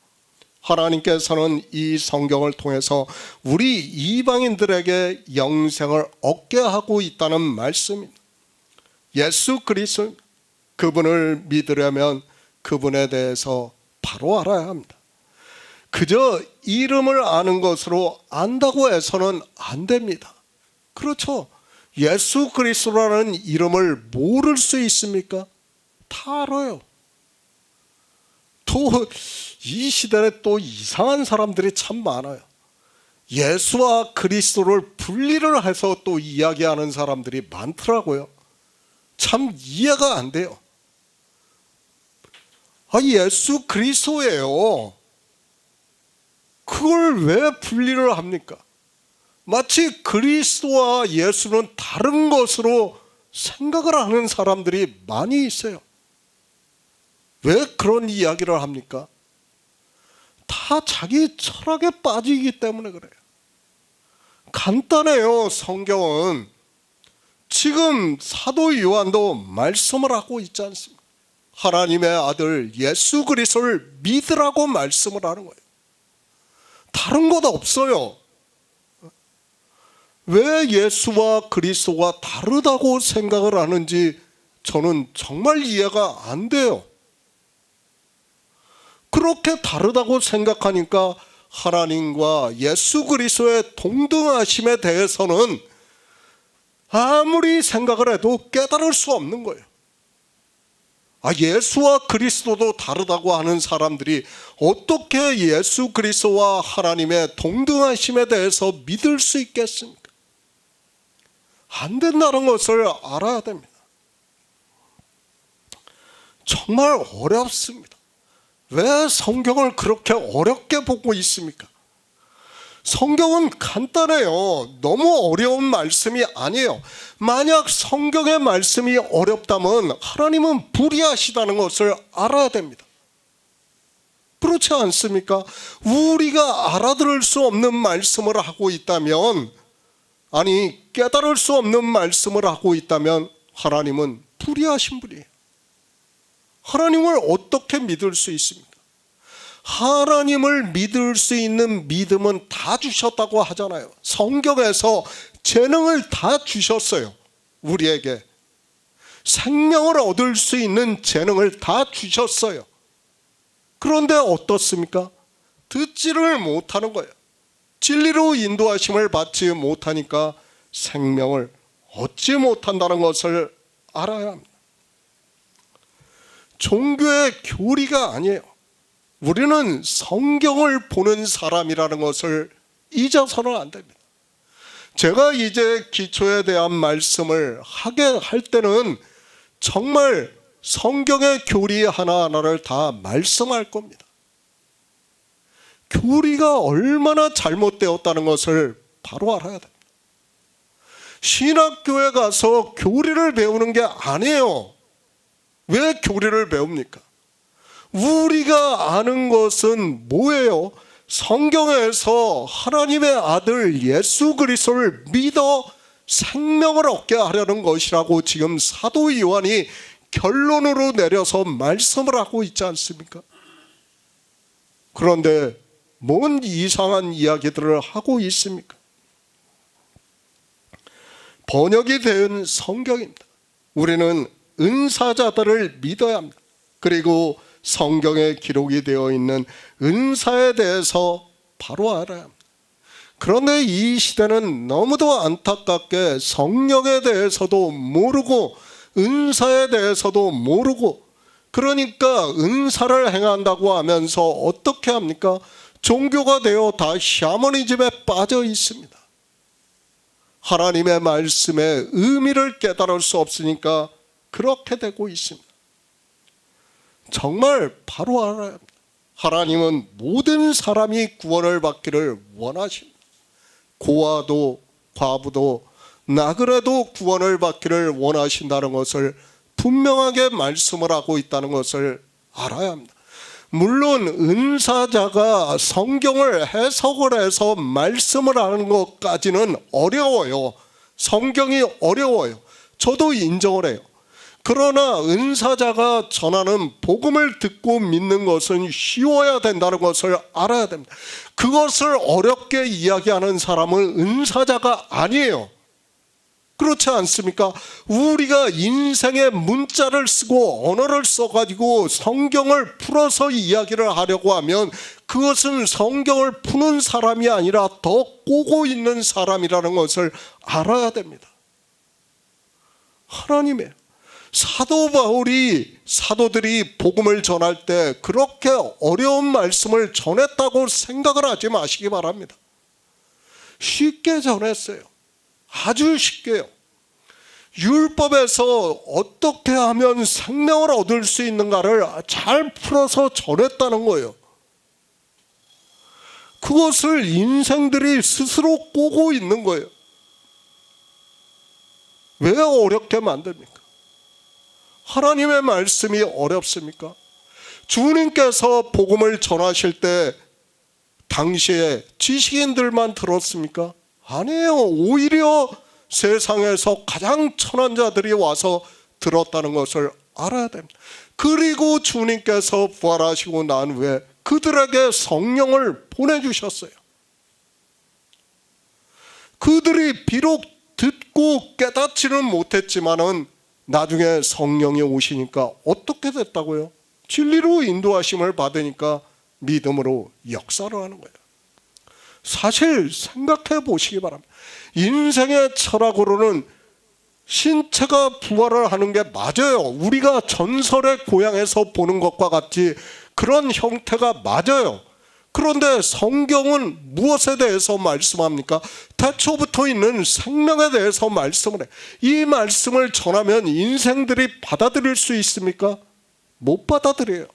하나님께서는 이 성경을 통해서 우리 이방인들에게 영생을 얻게 하고 있다는 말씀입니다. 예수 그리스도, 그분을 믿으려면 그분에 대해서 바로 알아야 합니다. 그저 이름을 아는 것으로 안다고 해서는 안 됩니다. 그렇죠. 예수 그리스도라는 이름을 모를 수 있습니까? 다 알아요. 또 이 시대에 또 이상한 사람들이 참 많아요. 예수와 그리스도를 분리를 해서 또 이야기하는 사람들이 많더라고요. 참 이해가 안 돼요. 예수 그리스도예요. 그걸 왜 분리를 합니까? 마치 그리스도와 예수는 다른 것으로 생각을 하는 사람들이 많이 있어요. 왜 그런 이야기를 합니까? 다 자기 철학에 빠지기 때문에 그래요. 간단해요. 성경은 지금 사도 요한도 말씀을 하고 있지 않습니까? 하나님의 아들 예수 그리스도를 믿으라고 말씀을 하는 거예요. 다른 것 없어요. 왜 예수와 그리스도가 다르다고 생각을 하는지 저는 정말 이해가 안 돼요. 그렇게 다르다고 생각하니까 하나님과 예수 그리스도의 동등하심에 대해서는 아무리 생각을 해도 깨달을 수 없는 거예요. 예수와 그리스도도 다르다고 하는 사람들이 어떻게 예수 그리스도와 하나님의 동등하심에 대해서 믿을 수 있겠습니까? 안 된다는 것을 알아야 됩니다. 정말 어렵습니다. 왜 성경을 그렇게 어렵게 보고 있습니까? 성경은 간단해요. 너무 어려운 말씀이 아니에요. 만약 성경의 말씀이 어렵다면 하나님은 불의하시다는 것을 알아야 됩니다. 그렇지 않습니까? 우리가 알아들을 수 없는 말씀을 하고 있다면, 깨달을 수 없는 말씀을 하고 있다면 하나님은 불의하신 분이에요. 하나님을 어떻게 믿을 수 있습니까? 하나님을 믿을 수 있는 믿음은 다 주셨다고 하잖아요. 성경에서 재능을 다 주셨어요. 우리에게 생명을 얻을 수 있는 재능을 다 주셨어요. 그런데 어떻습니까? 듣지를 못하는 거예요. 진리로 인도하심을 받지 못하니까 생명을 얻지 못한다는 것을 알아야 합니다. 종교의 교리가 아니에요. 우리는 성경을 보는 사람이라는 것을 잊어서는 안 됩니다. 제가 이제 기초에 대한 말씀을 하게 할 때는 정말 성경의 교리 하나하나를 다 말씀할 겁니다. 교리가 얼마나 잘못되었다는 것을 바로 알아야 됩니다. 신학교에 가서 교리를 배우는 게 아니에요. 왜 교리를 배웁니까? 우리가 아는 것은 뭐예요? 성경에서 하나님의 아들 예수 그리스도를 믿어 생명을 얻게 하려는 것이라고 지금 사도 요한이 결론으로 내려서 말씀을 하고 있지 않습니까? 그런데 뭔 이상한 이야기들을 하고 있습니까? 번역이 된 성경입니다. 우리는 은사자들을 믿어야 합니다. 그리고 성경에 기록이 되어 있는 은사에 대해서 바로 알아야 합니다. 그런데 이 시대는 너무도 안타깝게 성령에 대해서도 모르고 은사에 대해서도 모르고, 그러니까 은사를 행한다고 하면서 어떻게 합니까? 종교가 되어 다 샤머니즘에 빠져 있습니다. 하나님의 말씀의 의미를 깨달을 수 없으니까 그렇게 되고 있습니다. 정말 바로 알아야 합니다. 하나님은 모든 사람이 구원을 받기를 원하십니다. 고아도 과부도 나그네도 구원을 받기를 원하신다는 것을 분명하게 말씀을 하고 있다는 것을 알아야 합니다. 물론 은사자가 성경을 해석을 해서 말씀을 하는 것까지는 어려워요. 성경이 어려워요. 저도 인정을 해요. 그러나 은사자가 전하는 복음을 듣고 믿는 것은 쉬워야 된다는 것을 알아야 됩니다. 그것을 어렵게 이야기하는 사람은 은사자가 아니에요. 그렇지 않습니까? 우리가 인생의 문자를 쓰고 언어를 써가지고 성경을 풀어서 이야기를 하려고 하면 그것은 성경을 푸는 사람이 아니라 더 꼬고 있는 사람이라는 것을 알아야 됩니다. 하나님의 사도 바울이 사도들이 복음을 전할 때 그렇게 어려운 말씀을 전했다고 생각을 하지 마시기 바랍니다. 쉽게 전했어요. 아주 쉽게요. 율법에서 어떻게 하면 생명을 얻을 수 있는가를 잘 풀어서 전했다는 거예요. 그것을 인생들이 스스로 꼬고 있는 거예요. 왜 어렵게 만듭니까? 하나님의 말씀이 어렵습니까? 주님께서 복음을 전하실 때 당시에 지식인들만 들었습니까? 아니에요. 오히려 세상에서 가장 천한 자들이 와서 들었다는 것을 알아야 됩니다. 그리고 주님께서 부활하시고 난 후에 그들에게 성령을 보내주셨어요. 그들이 비록 듣고 깨닫지는 못했지만은 나중에 성령이 오시니까 어떻게 됐다고요? 진리로 인도하심을 받으니까 믿음으로 역사를 하는 거예요. 사실 생각해 보시기 바랍니다. 인생의 철학으로는 신체가 부활을 하는 게 맞아요. 우리가 전설의 고향에서 보는 것과 같이 그런 형태가 맞아요. 그런데 성경은 무엇에 대해서 말씀합니까? 태초부터 있는 생명에 대해서 말씀을 해. 이 말씀을 전하면 인생들이 받아들일 수 있습니까? 못 받아들여요.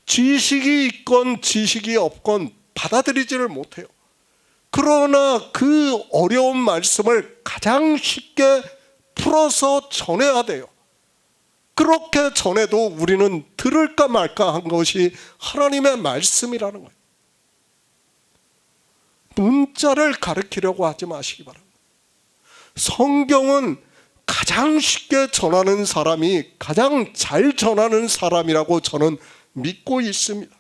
지식이 있건 지식이 없건 받아들이지를 못해요. 그러나 그 어려운 말씀을 가장 쉽게 풀어서 전해야 돼요. 그렇게 전해도 우리는 들을까 말까 한 것이 하나님의 말씀이라는 거예요. 문자를 가르치려고 하지 마시기 바랍니다. 성경은 가장 쉽게 전하는 사람이 가장 잘 전하는 사람이라고 저는 믿고 있습니다.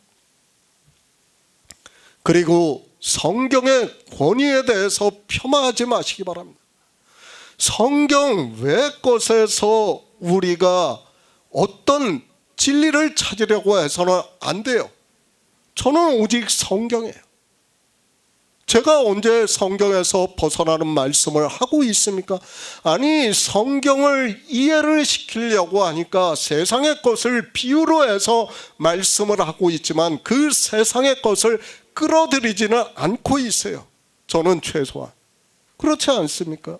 그리고 성경의 권위에 대해서 폄하하지 마시기 바랍니다. 성경 외 것에서 우리가 어떤 진리를 찾으려고 해서는 안 돼요. 저는 오직 성경이에요. 제가 언제 성경에서 벗어나는 말씀을 하고 있습니까? 아니, 성경을 이해를 시키려고 하니까 세상의 것을 비유로 해서 말씀을 하고 있지만 그 세상의 것을 끌어들이지는 않고 있어요. 저는 최소한. 그렇지 않습니까?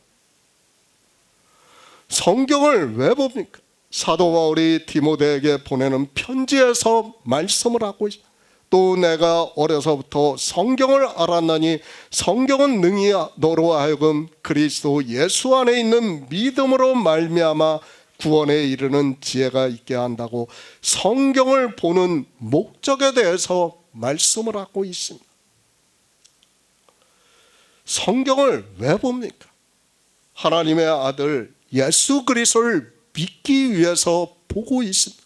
성경을 왜 봅니까? 사도 바울이 디모데에게 보내는 편지에서 말씀을 하고 있어요. 또 내가 어려서부터 성경을 알았나니 성경은 능히 너로 하여금 그리스도 예수 안에 있는 믿음으로 말미암아 구원에 이르는 지혜가 있게 한다고 성경을 보는 목적에 대해서 말씀을 하고 있습니다. 성경을 왜 봅니까? 하나님의 아들 예수 그리스도를 믿기 위해서 보고 있습니다.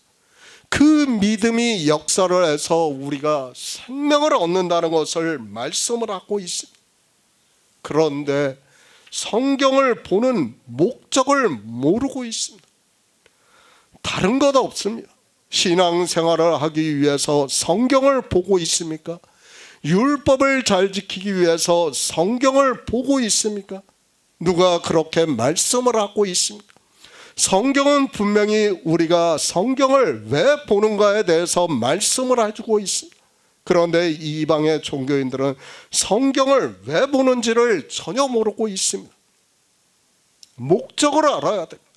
그 믿음이 역사를 해서 우리가 생명을 얻는다는 것을 말씀을 하고 있습니다. 그런데 성경을 보는 목적을 모르고 있습니다. 다른 것 없습니다. 신앙생활을 하기 위해서 성경을 보고 있습니까? 율법을 잘 지키기 위해서 성경을 보고 있습니까? 누가 그렇게 말씀을 하고 있습니까? 성경은 분명히 우리가 성경을 왜 보는가에 대해서 말씀을 해주고 있습니다. 그런데 이방의 종교인들은 성경을 왜 보는지를 전혀 모르고 있습니다. 목적을 알아야 됩니다.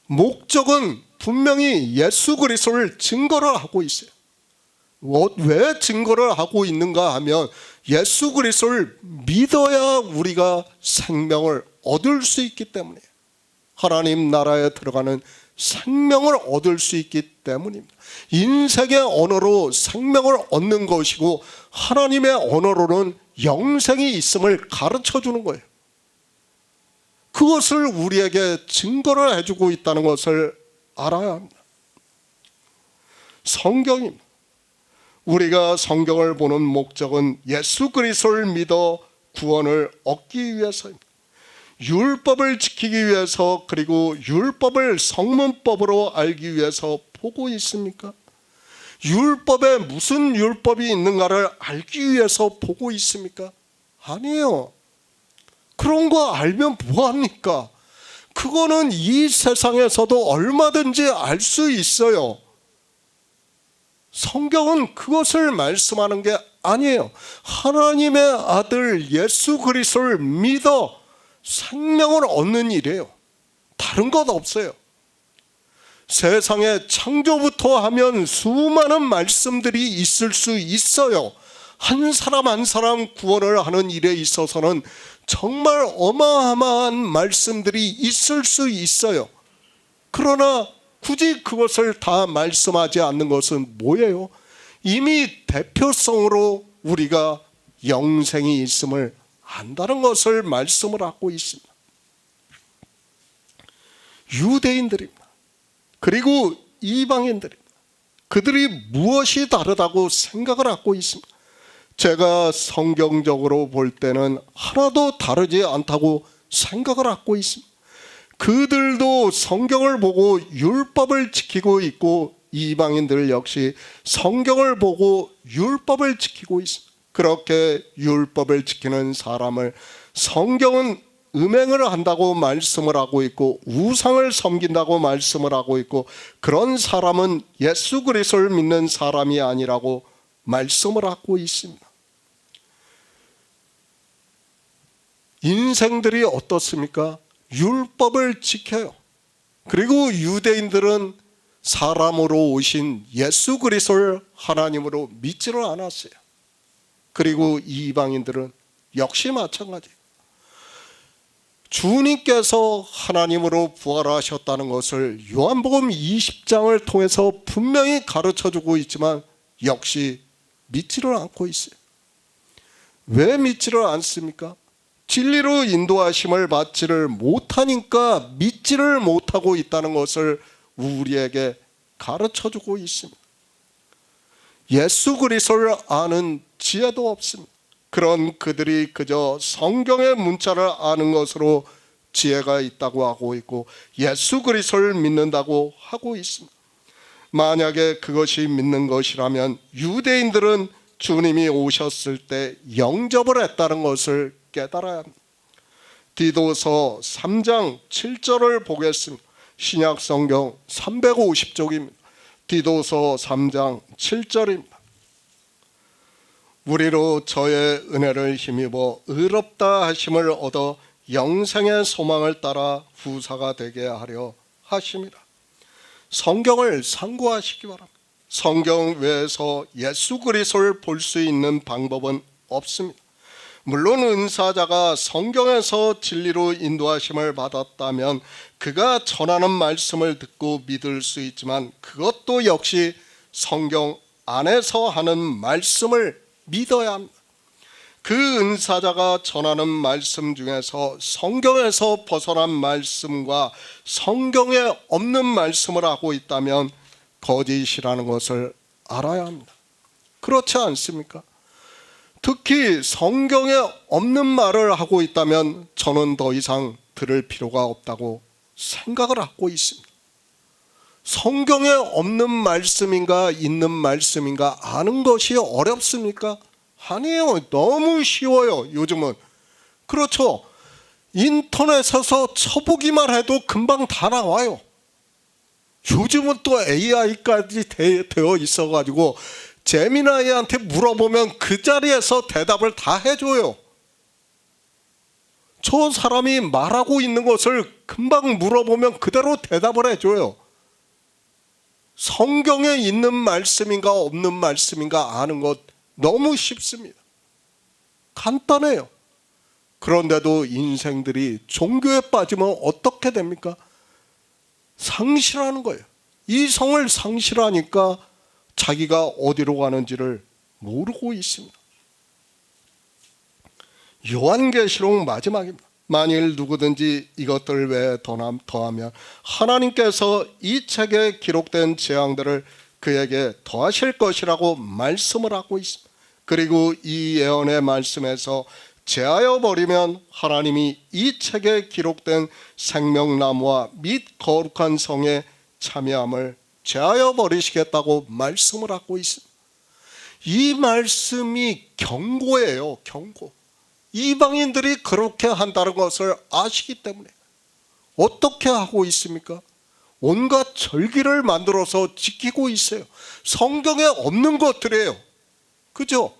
목적은 분명히 예수 그리스도를 증거를 하고 있어요. 왜 증거를 하고 있는가 하면 예수 그리스도를 믿어야 우리가 생명을 얻을 수 있기 때문이에요. 하나님 나라에 들어가는 생명을 얻을 수 있기 때문입니다. 인생의 언어로 생명을 얻는 것이고 하나님의 언어로는 영생이 있음을 가르쳐 주는 거예요. 그것을 우리에게 증거를 해주고 있다는 것을 알아야 합니다. 성경입니다. 우리가 성경을 보는 목적은 예수 그리스도를 믿어 구원을 얻기 위해서입니다. 율법을 지키기 위해서 그리고 율법을 성문법으로 알기 위해서 보고 있습니까? 율법에 무슨 율법이 있는가를 알기 위해서 보고 있습니까? 아니에요. 그런 거 알면 뭐합니까? 그거는 이 세상에서도 얼마든지 알 수 있어요. 성경은 그것을 말씀하는 게 아니에요. 하나님의 아들 예수 그리스도를 믿어 생명을 얻는 일이에요. 다른 것 없어요. 세상에 창조부터 하면 수많은 말씀들이 있을 수 있어요. 한 사람 한 사람 구원을 하는 일에 있어서는 정말 어마어마한 말씀들이 있을 수 있어요. 그러나 굳이 그것을 다 말씀하지 않는 것은 뭐예요? 이미 대표성으로 우리가 영생이 있음을 안다는 것을 말씀을 하고 있습니다. 유대인들입니다. 그리고 이방인들입니다. 그들이 무엇이 다르다고 생각을 하고 있습니다. 제가 성경적으로 볼 때는 하나도 다르지 않다고 생각을 하고 있습니다. 그들도 성경을 보고 율법을 지키고 있고 이방인들 역시 성경을 보고 율법을 지키고 있습니다. 그렇게 율법을 지키는 사람을 성경은 음행을 한다고 말씀을 하고 있고 우상을 섬긴다고 말씀을 하고 있고 그런 사람은 예수 그리스도를 믿는 사람이 아니라고 말씀을 하고 있습니다. 인생들이 어떻습니까? 율법을 지켜요. 그리고 유대인들은 사람으로 오신 예수 그리스도를 하나님으로 믿지를 않았어요. 그리고 이방인들은 역시 마찬가지예요. 주님께서 하나님으로 부활하셨다는 것을 요한복음 20장을 통해서 분명히 가르쳐주고 있지만 역시 믿지를 않고 있어요. 왜 믿지를 않습니까? 진리로 인도하심을 받지를 못하니까 믿지를 못하고 있다는 것을 우리에게 가르쳐주고 있습니다. 예수 그리스도를 아는 지혜도 없습니다. 그런 그들이 그저 성경의 문자를 아는 것으로 지혜가 있다고 하고 있고 예수 그리스도를 믿는다고 하고 있습니다. 만약에 그것이 믿는 것이라면 유대인들은 주님이 오셨을 때 영접을 했다는 것을 깨달아야 합니다. 디도서 3장 7절을 보겠습니다. 신약 성경 350쪽입니다. 디도서 3장 7절입니다. 우리로 저의 은혜를 힘입어 의롭다 하심을 얻어 영생의 소망을 따라 후사가 되게 하려 하심이라. 성경을 상고하시기 바랍니다. 성경 외에서 예수 그리스도를 볼 수 있는 방법은 없습니다. 물론 은사자가 성경에서 진리로 인도하심을 받았다면 그가 전하는 말씀을 듣고 믿을 수 있지만 그것도 역시 성경 안에서 하는 말씀을 믿어야 합니다. 그 은사자가 전하는 말씀 중에서 성경에서 벗어난 말씀과 성경에 없는 말씀을 하고 있다면 거짓이라는 것을 알아야 합니다. 그렇지 않습니까? 특히 성경에 없는 말을 하고 있다면 저는 더 이상 들을 필요가 없다고 생각을 하고 있습니다. 성경에 없는 말씀인가 있는 말씀인가 아는 것이 어렵습니까? 아니에요. 너무 쉬워요. 요즘은. 그렇죠. 인터넷에서 쳐보기만 해도 금방 다 나와요. 요즘은 또 AI까지 되어 있어가지고 제미나이한테 물어보면 그 자리에서 대답을 다 해줘요. 저 사람이 말하고 있는 것을 금방 물어보면 그대로 대답을 해줘요. 성경에 있는 말씀인가 없는 말씀인가 아는 것 너무 쉽습니다. 간단해요. 그런데도 인생들이 종교에 빠지면 어떻게 됩니까? 상실하는 거예요. 이성을 상실하니까 자기가 어디로 가는지를 모르고 있습니다. 요한계시록 마지막입니다. 만일 누구든지 이것들 외에 더하면 하나님께서 이 책에 기록된 재앙들을 그에게 더하실 것이라고 말씀을 하고 있습니다. 그리고 이 예언의 말씀에서 제하여 버리면 하나님이 이 책에 기록된 생명나무와 및 거룩한 성에 참여함을 제하여 버리시겠다고 말씀을 하고 있습니다. 이 말씀이 경고예요. 경고. 이방인들이 그렇게 한다는 것을 아시기 때문에 어떻게 하고 있습니까? 온갖 절기를 만들어서 지키고 있어요. 성경에 없는 것들이에요. 그죠?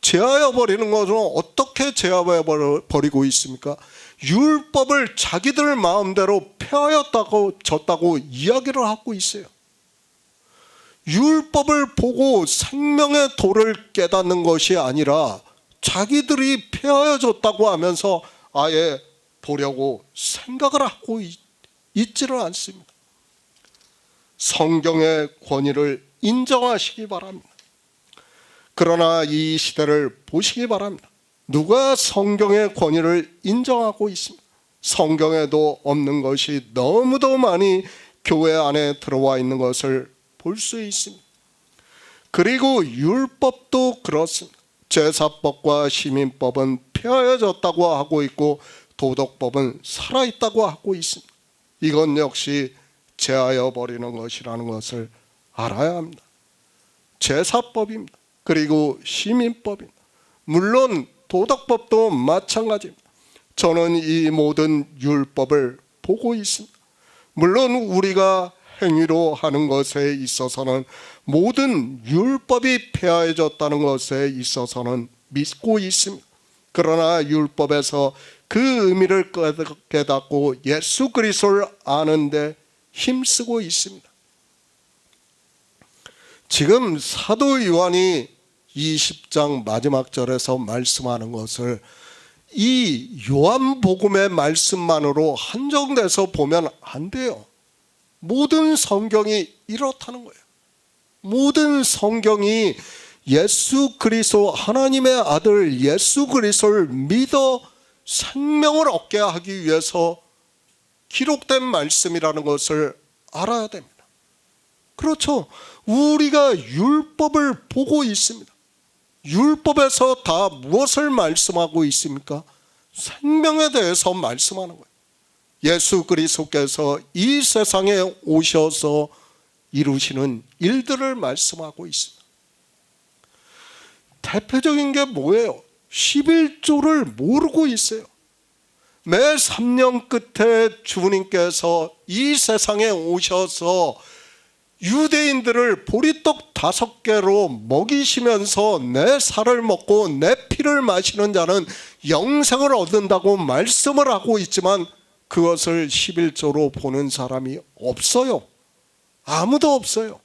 제하여 버리는 것은 어떻게 제하여 버리고 있습니까? 율법을 자기들 마음대로 폐하였다고 졌다고 이야기를 하고 있어요. 율법을 보고 생명의 도를 깨닫는 것이 아니라 자기들이 폐하여졌다고 하면서 아예 보려고 생각을 하고 있지를 않습니다. 성경의 권위를 인정하시기 바랍니다. 그러나 이 시대를 보시기 바랍니다. 누가 성경의 권위를 인정하고 있습니다. 성경에도 없는 것이 너무도 많이 교회 안에 들어와 있는 것을 볼 수 있습니다. 그리고 율법도 그렇습니다. 제사법과 시민법은 폐하여졌다고 하고 있고 도덕법은 살아있다고 하고 있습니다. 이건 역시 제하여 버리는 것이라는 것을 알아야 합니다. 제사법입니다. 그리고 시민법입니다. 물론 도덕법도 마찬가지입니다. 저는 이 모든 율법을 보고 있습니다. 물론 우리가 행위로 하는 것에 있어서는 모든 율법이 폐하해졌다는 것에 있어서는 믿고 있습니다. 그러나 율법에서 그 의미를 깨닫고 예수 그리스도를 아는데 힘쓰고 있습니다. 지금 사도 요한이 20장 마지막 절에서 말씀하는 것을 이 요한복음의 말씀만으로 한정돼서 보면 안 돼요. 모든 성경이 이렇다는 거예요. 모든 성경이 예수 그리스도 하나님의 아들 예수 그리스도를 믿어 생명을 얻게 하기 위해서 기록된 말씀이라는 것을 알아야 됩니다. 그렇죠. 우리가 율법을 보고 있습니다. 율법에서 다 무엇을 말씀하고 있습니까? 생명에 대해서 말씀하는 거예요. 예수 그리스도께서 이 세상에 오셔서 이루시는 일들을 말씀하고 있습니다. 대표적인 게 뭐예요? 11조를 모르고 있어요. 매 3년 끝에 주님께서 이 세상에 오셔서 유대인들을 보리떡 5개로 먹이시면서 내 살을 먹고 내 피를 마시는 자는 영생을 얻는다고 말씀을 하고 있지만 그것을 11조로 보는 사람이 없어요. 아무도 없어요.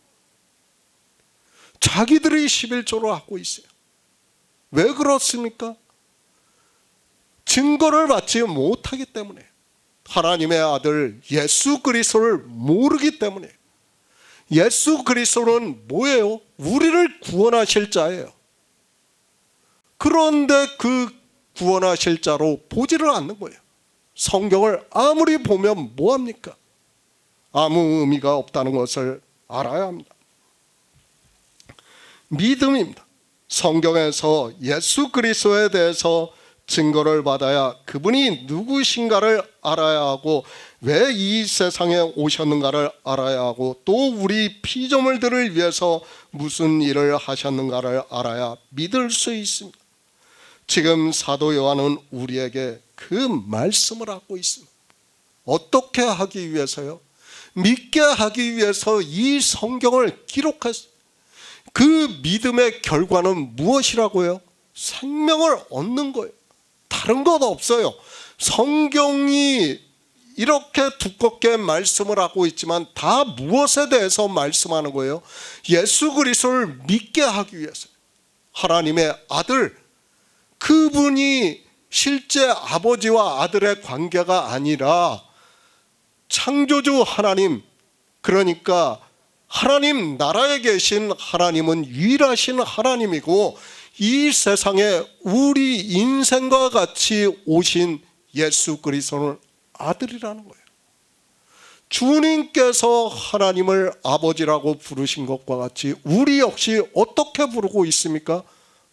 자기들이 11조로 하고 있어요. 왜 그렇습니까? 증거를 받지 못하기 때문에, 하나님의 아들 예수 그리스도를 모르기 때문에. 예수 그리스도는 뭐예요? 우리를 구원하실 자예요. 그런데 그 구원하실 자로 보지를 않는 거예요. 성경을 아무리 보면 뭐합니까? 아무 의미가 없다는 것을 알아야 합니다. 믿음입니다. 성경에서 예수 그리스도에 대해서 증거를 받아야 그분이 누구신가를 알아야 하고 왜 이 세상에 오셨는가를 알아야 하고 또 우리 피조물들을 위해서 무슨 일을 하셨는가를 알아야 믿을 수 있습니다. 지금 사도 요한은 우리에게 그 말씀을 하고 있습니다. 어떻게 하기 위해서요? 믿게 하기 위해서 이 성경을 기록했어요. 그 믿음의 결과는 무엇이라고요? 생명을 얻는 거예요. 다른 것 없어요. 성경이 이렇게 두껍게 말씀을 하고 있지만 다 무엇에 대해서 말씀하는 거예요? 예수 그리스도를 믿게 하기 위해서. 하나님의 아들, 그분이 실제 아버지와 아들의 관계가 아니라 창조주 하나님, 그러니까 하나님 나라에 계신 하나님은 유일하신 하나님이고 이 세상에 우리 인생과 같이 오신 예수 그리스도는 아들이라는 거예요. 주님께서 하나님을 아버지라고 부르신 것과 같이 우리 역시 어떻게 부르고 있습니까?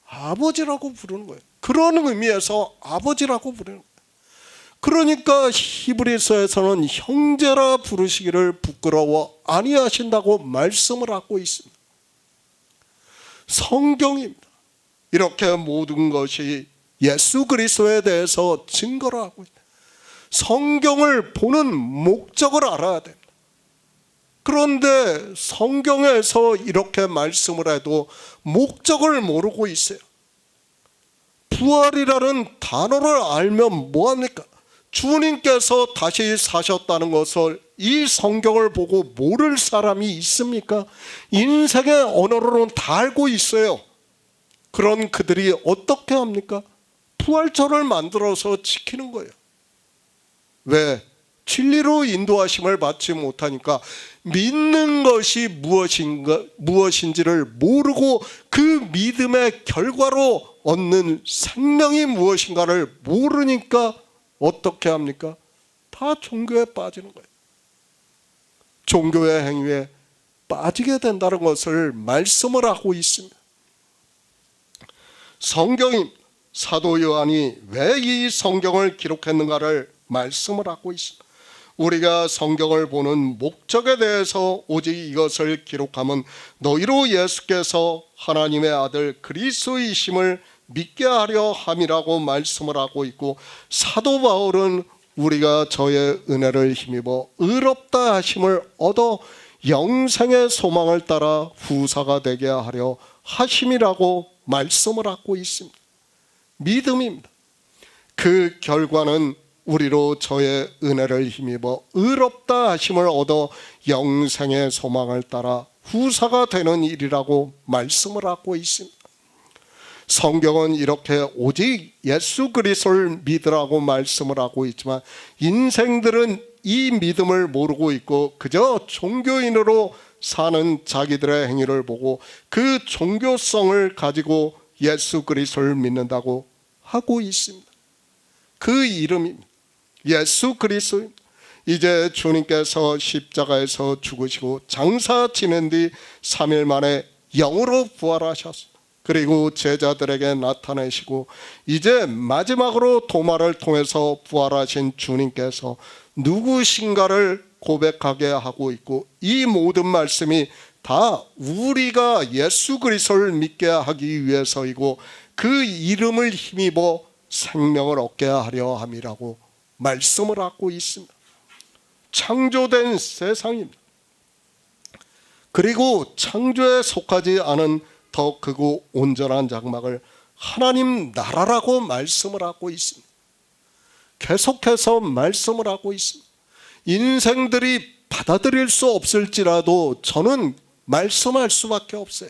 아버지라고 부르는 거예요. 그런 의미에서 아버지라고 부르는 거예요. 그러니까 히브리서에서는 형제라 부르시기를 부끄러워 아니하신다고 말씀을 하고 있습니다. 성경입니다. 이렇게 모든 것이 예수 그리스도에 대해서 증거를 하고 있다. 성경을 보는 목적을 알아야 됩니다. 그런데 성경에서 이렇게 말씀을 해도 목적을 모르고 있어요. 부활이라는 단어를 알면 뭐합니까? 주님께서 다시 사셨다는 것을 이 성경을 보고 모를 사람이 있습니까? 인생의 언어로는 다 알고 있어요. 그런 그들이 어떻게 합니까? 부활절을 만들어서 지키는 거예요. 왜? 진리로 인도하심을 받지 못하니까 믿는 것이 무엇인지를 모르고 그 믿음의 결과로 얻는 생명이 무엇인가를 모르니까 어떻게 합니까? 다 종교에 빠지는 거예요. 종교의 행위에 빠지게 된다는 것을 말씀을 하고 있습니다. 성경이 사도 요한이 왜 이 성경을 기록했는가를 말씀을 하고 있습니다. 우리가 성경을 보는 목적에 대해서 오직 이것을 기록하면 너희로 예수께서 하나님의 아들 그리스도이심을 믿게 하려 함이라고 말씀을 하고 있고, 사도 바울은 우리가 저의 은혜를 힘입어 의롭다 하심을 얻어 영생의 소망을 따라 후사가 되게 하려 하심이라고 말씀을 하고 있습니다. 믿음입니다. 그 결과는 우리로 저의 은혜를 힘입어 의롭다 하심을 얻어 영생의 소망을 따라 후사가 되는 일이라고 말씀을 하고 있습니다. 성경은 이렇게 오직 예수 그리스도를 믿으라고 말씀을 하고 있지만 인생들은 이 믿음을 모르고 있고 그저 종교인으로 사는 자기들의 행위를 보고 그 종교성을 가지고 예수 그리스도를 믿는다고 하고 있습니다. 그 이름입니다. 예수 그리스도입니다. 이제 주님께서 십자가에서 죽으시고 장사 지낸 뒤 3일 만에 영으로 부활하셨습니다. 그리고 제자들에게 나타내시고 이제 마지막으로 도마를 통해서 부활하신 주님께서 누구신가를 고백하게 하고 있고, 이 모든 말씀이 다 우리가 예수 그리스도를 믿게 하기 위해서이고 그 이름을 힘입어 생명을 얻게 하려 함이라고 말씀을 하고 있습니다. 창조된 세상입니다. 그리고 창조에 속하지 않은 더 크고 온전한 장막을 하나님 나라라고 말씀을 하고 있습니다. 계속해서 말씀을 하고 있습니다. 인생들이 받아들일 수 없을지라도 저는 말씀할 수밖에 없어요.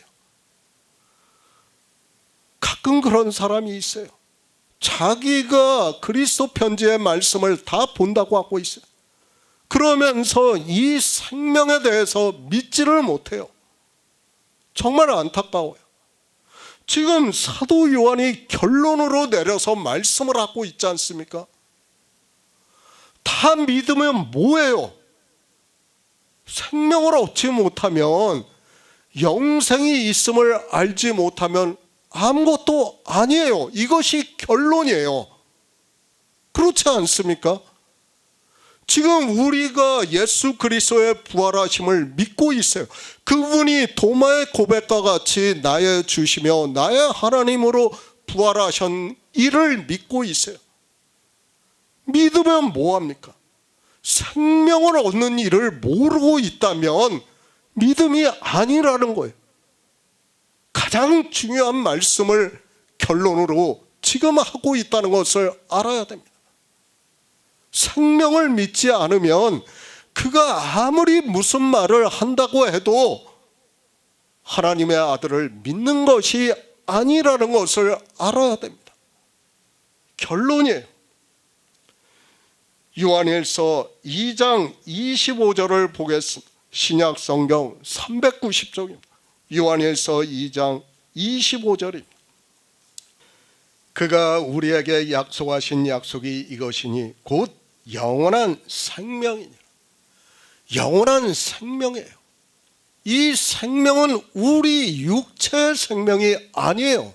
가끔 그런 사람이 있어요. 자기가 그리스도 편지의 말씀을 다 본다고 하고 있어요. 그러면서 이 생명에 대해서 믿지를 못해요. 정말 안타까워요. 지금 사도 요한이 결론으로 내려서 말씀을 하고 있지 않습니까? 다 믿으면 뭐예요? 생명을 얻지 못하면, 영생이 있음을 알지 못하면 아무것도 아니에요. 이것이 결론이에요. 그렇지 않습니까? 지금 우리가 예수 그리스도의 부활하심을 믿고 있어요. 그분이 도마의 고백과 같이 나의 주시며 나의 하나님으로 부활하신 이를 믿고 있어요. 믿으면 뭐합니까? 생명을 얻는 일을 모르고 있다면 믿음이 아니라는 거예요. 가장 중요한 말씀을 결론으로 지금 하고 있다는 것을 알아야 됩니다. 생명을 믿지 않으면 그가 아무리 무슨 말을 한다고 해도 하나님의 아들을 믿는 것이 아니라는 것을 알아야 됩니다. 결론이에요. 요한일서 2장 25절을 보겠습니다. 신약 성경 390쪽입니다. 요한일서 2장 25절입니다. 그가 우리에게 약속하신 약속이 이것이니 곧 영원한 생명이니라. 영원한 생명이에요. 이 생명은 우리 육체의 생명이 아니에요.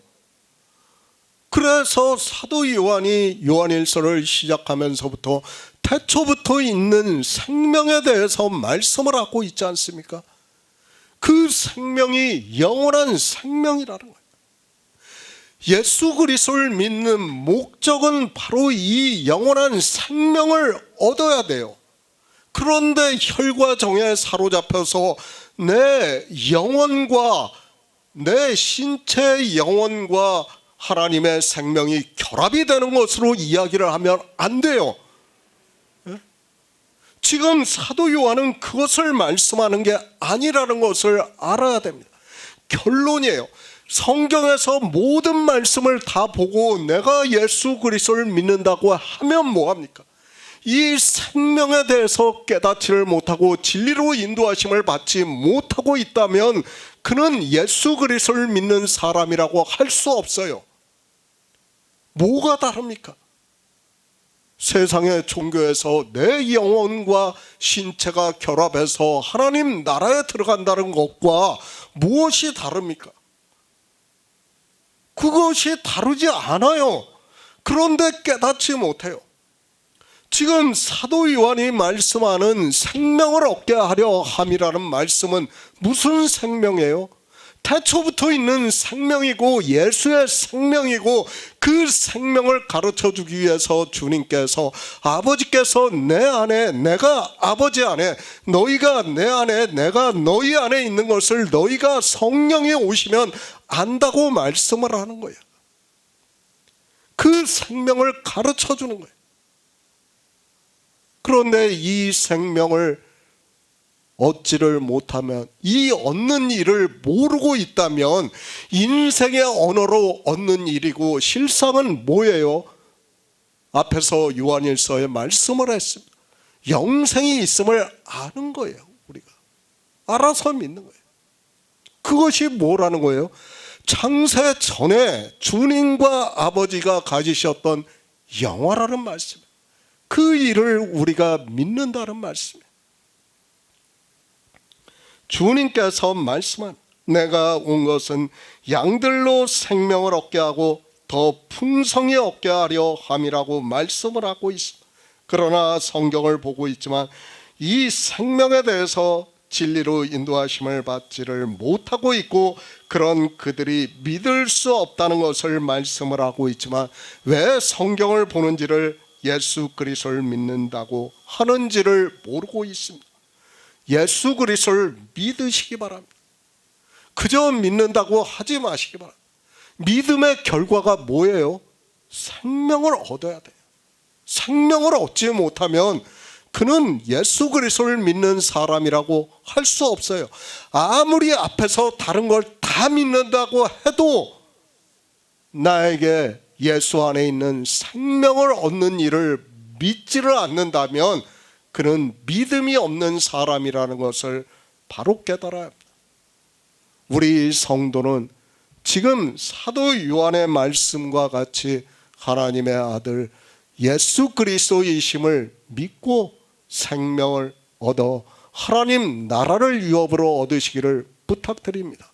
그래서 사도 요한이 요한일서를 시작하면서부터 태초부터 있는 생명에 대해서 말씀을 하고 있지 않습니까? 그 생명이 영원한 생명이라는 거예요. 예수 그리스도를 믿는 목적은 바로 이 영원한 생명을 얻어야 돼요. 그런데 혈과 정에 사로잡혀서 내 영혼과 내 신체의 영혼과 하나님의 생명이 결합이 되는 것으로 이야기를 하면 안 돼요. 지금 사도 요한은 그것을 말씀하는 게 아니라는 것을 알아야 됩니다. 결론이에요. 성경에서 모든 말씀을 다 보고 내가 예수 그리스도를 믿는다고 하면 뭐합니까? 이 생명에 대해서 깨닫지를 못하고 진리로 인도하심을 받지 못하고 있다면 그는 예수 그리스도를 믿는 사람이라고 할 수 없어요. 뭐가 다릅니까? 세상의 종교에서 내 영혼과 신체가 결합해서 하나님 나라에 들어간다는 것과 무엇이 다릅니까? 그것이 다르지 않아요. 그런데 깨닫지 못해요. 지금 사도 요한이 말씀하는 생명을 얻게 하려 함이라는 말씀은 무슨 생명이에요? 태초부터 있는 생명이고 예수의 생명이고, 그 생명을 가르쳐 주기 위해서 주님께서, 아버지께서 내 안에, 내가 아버지 안에, 너희가 내 안에, 내가 너희 안에 있는 것을 너희가 성령이 오시면 안다고 말씀을 하는 거예요. 그 생명을 가르쳐 주는 거예요. 그런데 이 생명을 얻지를 못하면, 이 얻는 일을 모르고 있다면 인생의 언어로 얻는 일이고, 실상은 뭐예요? 앞에서 요한일서에 말씀을 했습니다. 영생이 있음을 아는 거예요. 우리가 알아서 믿는 거예요. 그것이 뭐라는 거예요? 창세 전에 주님과 아버지가 가지셨던 영화라는 말씀, 그 일을 우리가 믿는다는 말씀이에요. 주님께서 말씀한, 내가 온 것은 양들로 생명을 얻게 하고 더 풍성히 얻게 하려 함이라고 말씀을 하고 있습니다. 그러나 성경을 보고 있지만 이 생명에 대해서 진리로 인도하심을 받지를 못하고 있고, 그런 그들이 믿을 수 없다는 것을 말씀을 하고 있지만, 왜 성경을 보는지를, 예수 그리스도를 믿는다고 하는지를 모르고 있습니다. 예수 그리스도를 믿으시기 바랍니다. 그저 믿는다고 하지 마시기 바랍니다. 믿음의 결과가 뭐예요? 생명을 얻어야 돼요. 생명을 얻지 못하면 그는 예수 그리스도를 믿는 사람이라고 할 수 없어요. 아무리 앞에서 다른 걸 다 믿는다고 해도 나에게 예수 안에 있는 생명을 얻는 일을 믿지를 않는다면 그는 믿음이 없는 사람이라는 것을 바로 깨달아야 합니다. 우리 성도는 지금 사도 요한의 말씀과 같이 하나님의 아들 예수 그리스도이심을 믿고 생명을 얻어 하나님 나라를 유업으로 얻으시기를 부탁드립니다.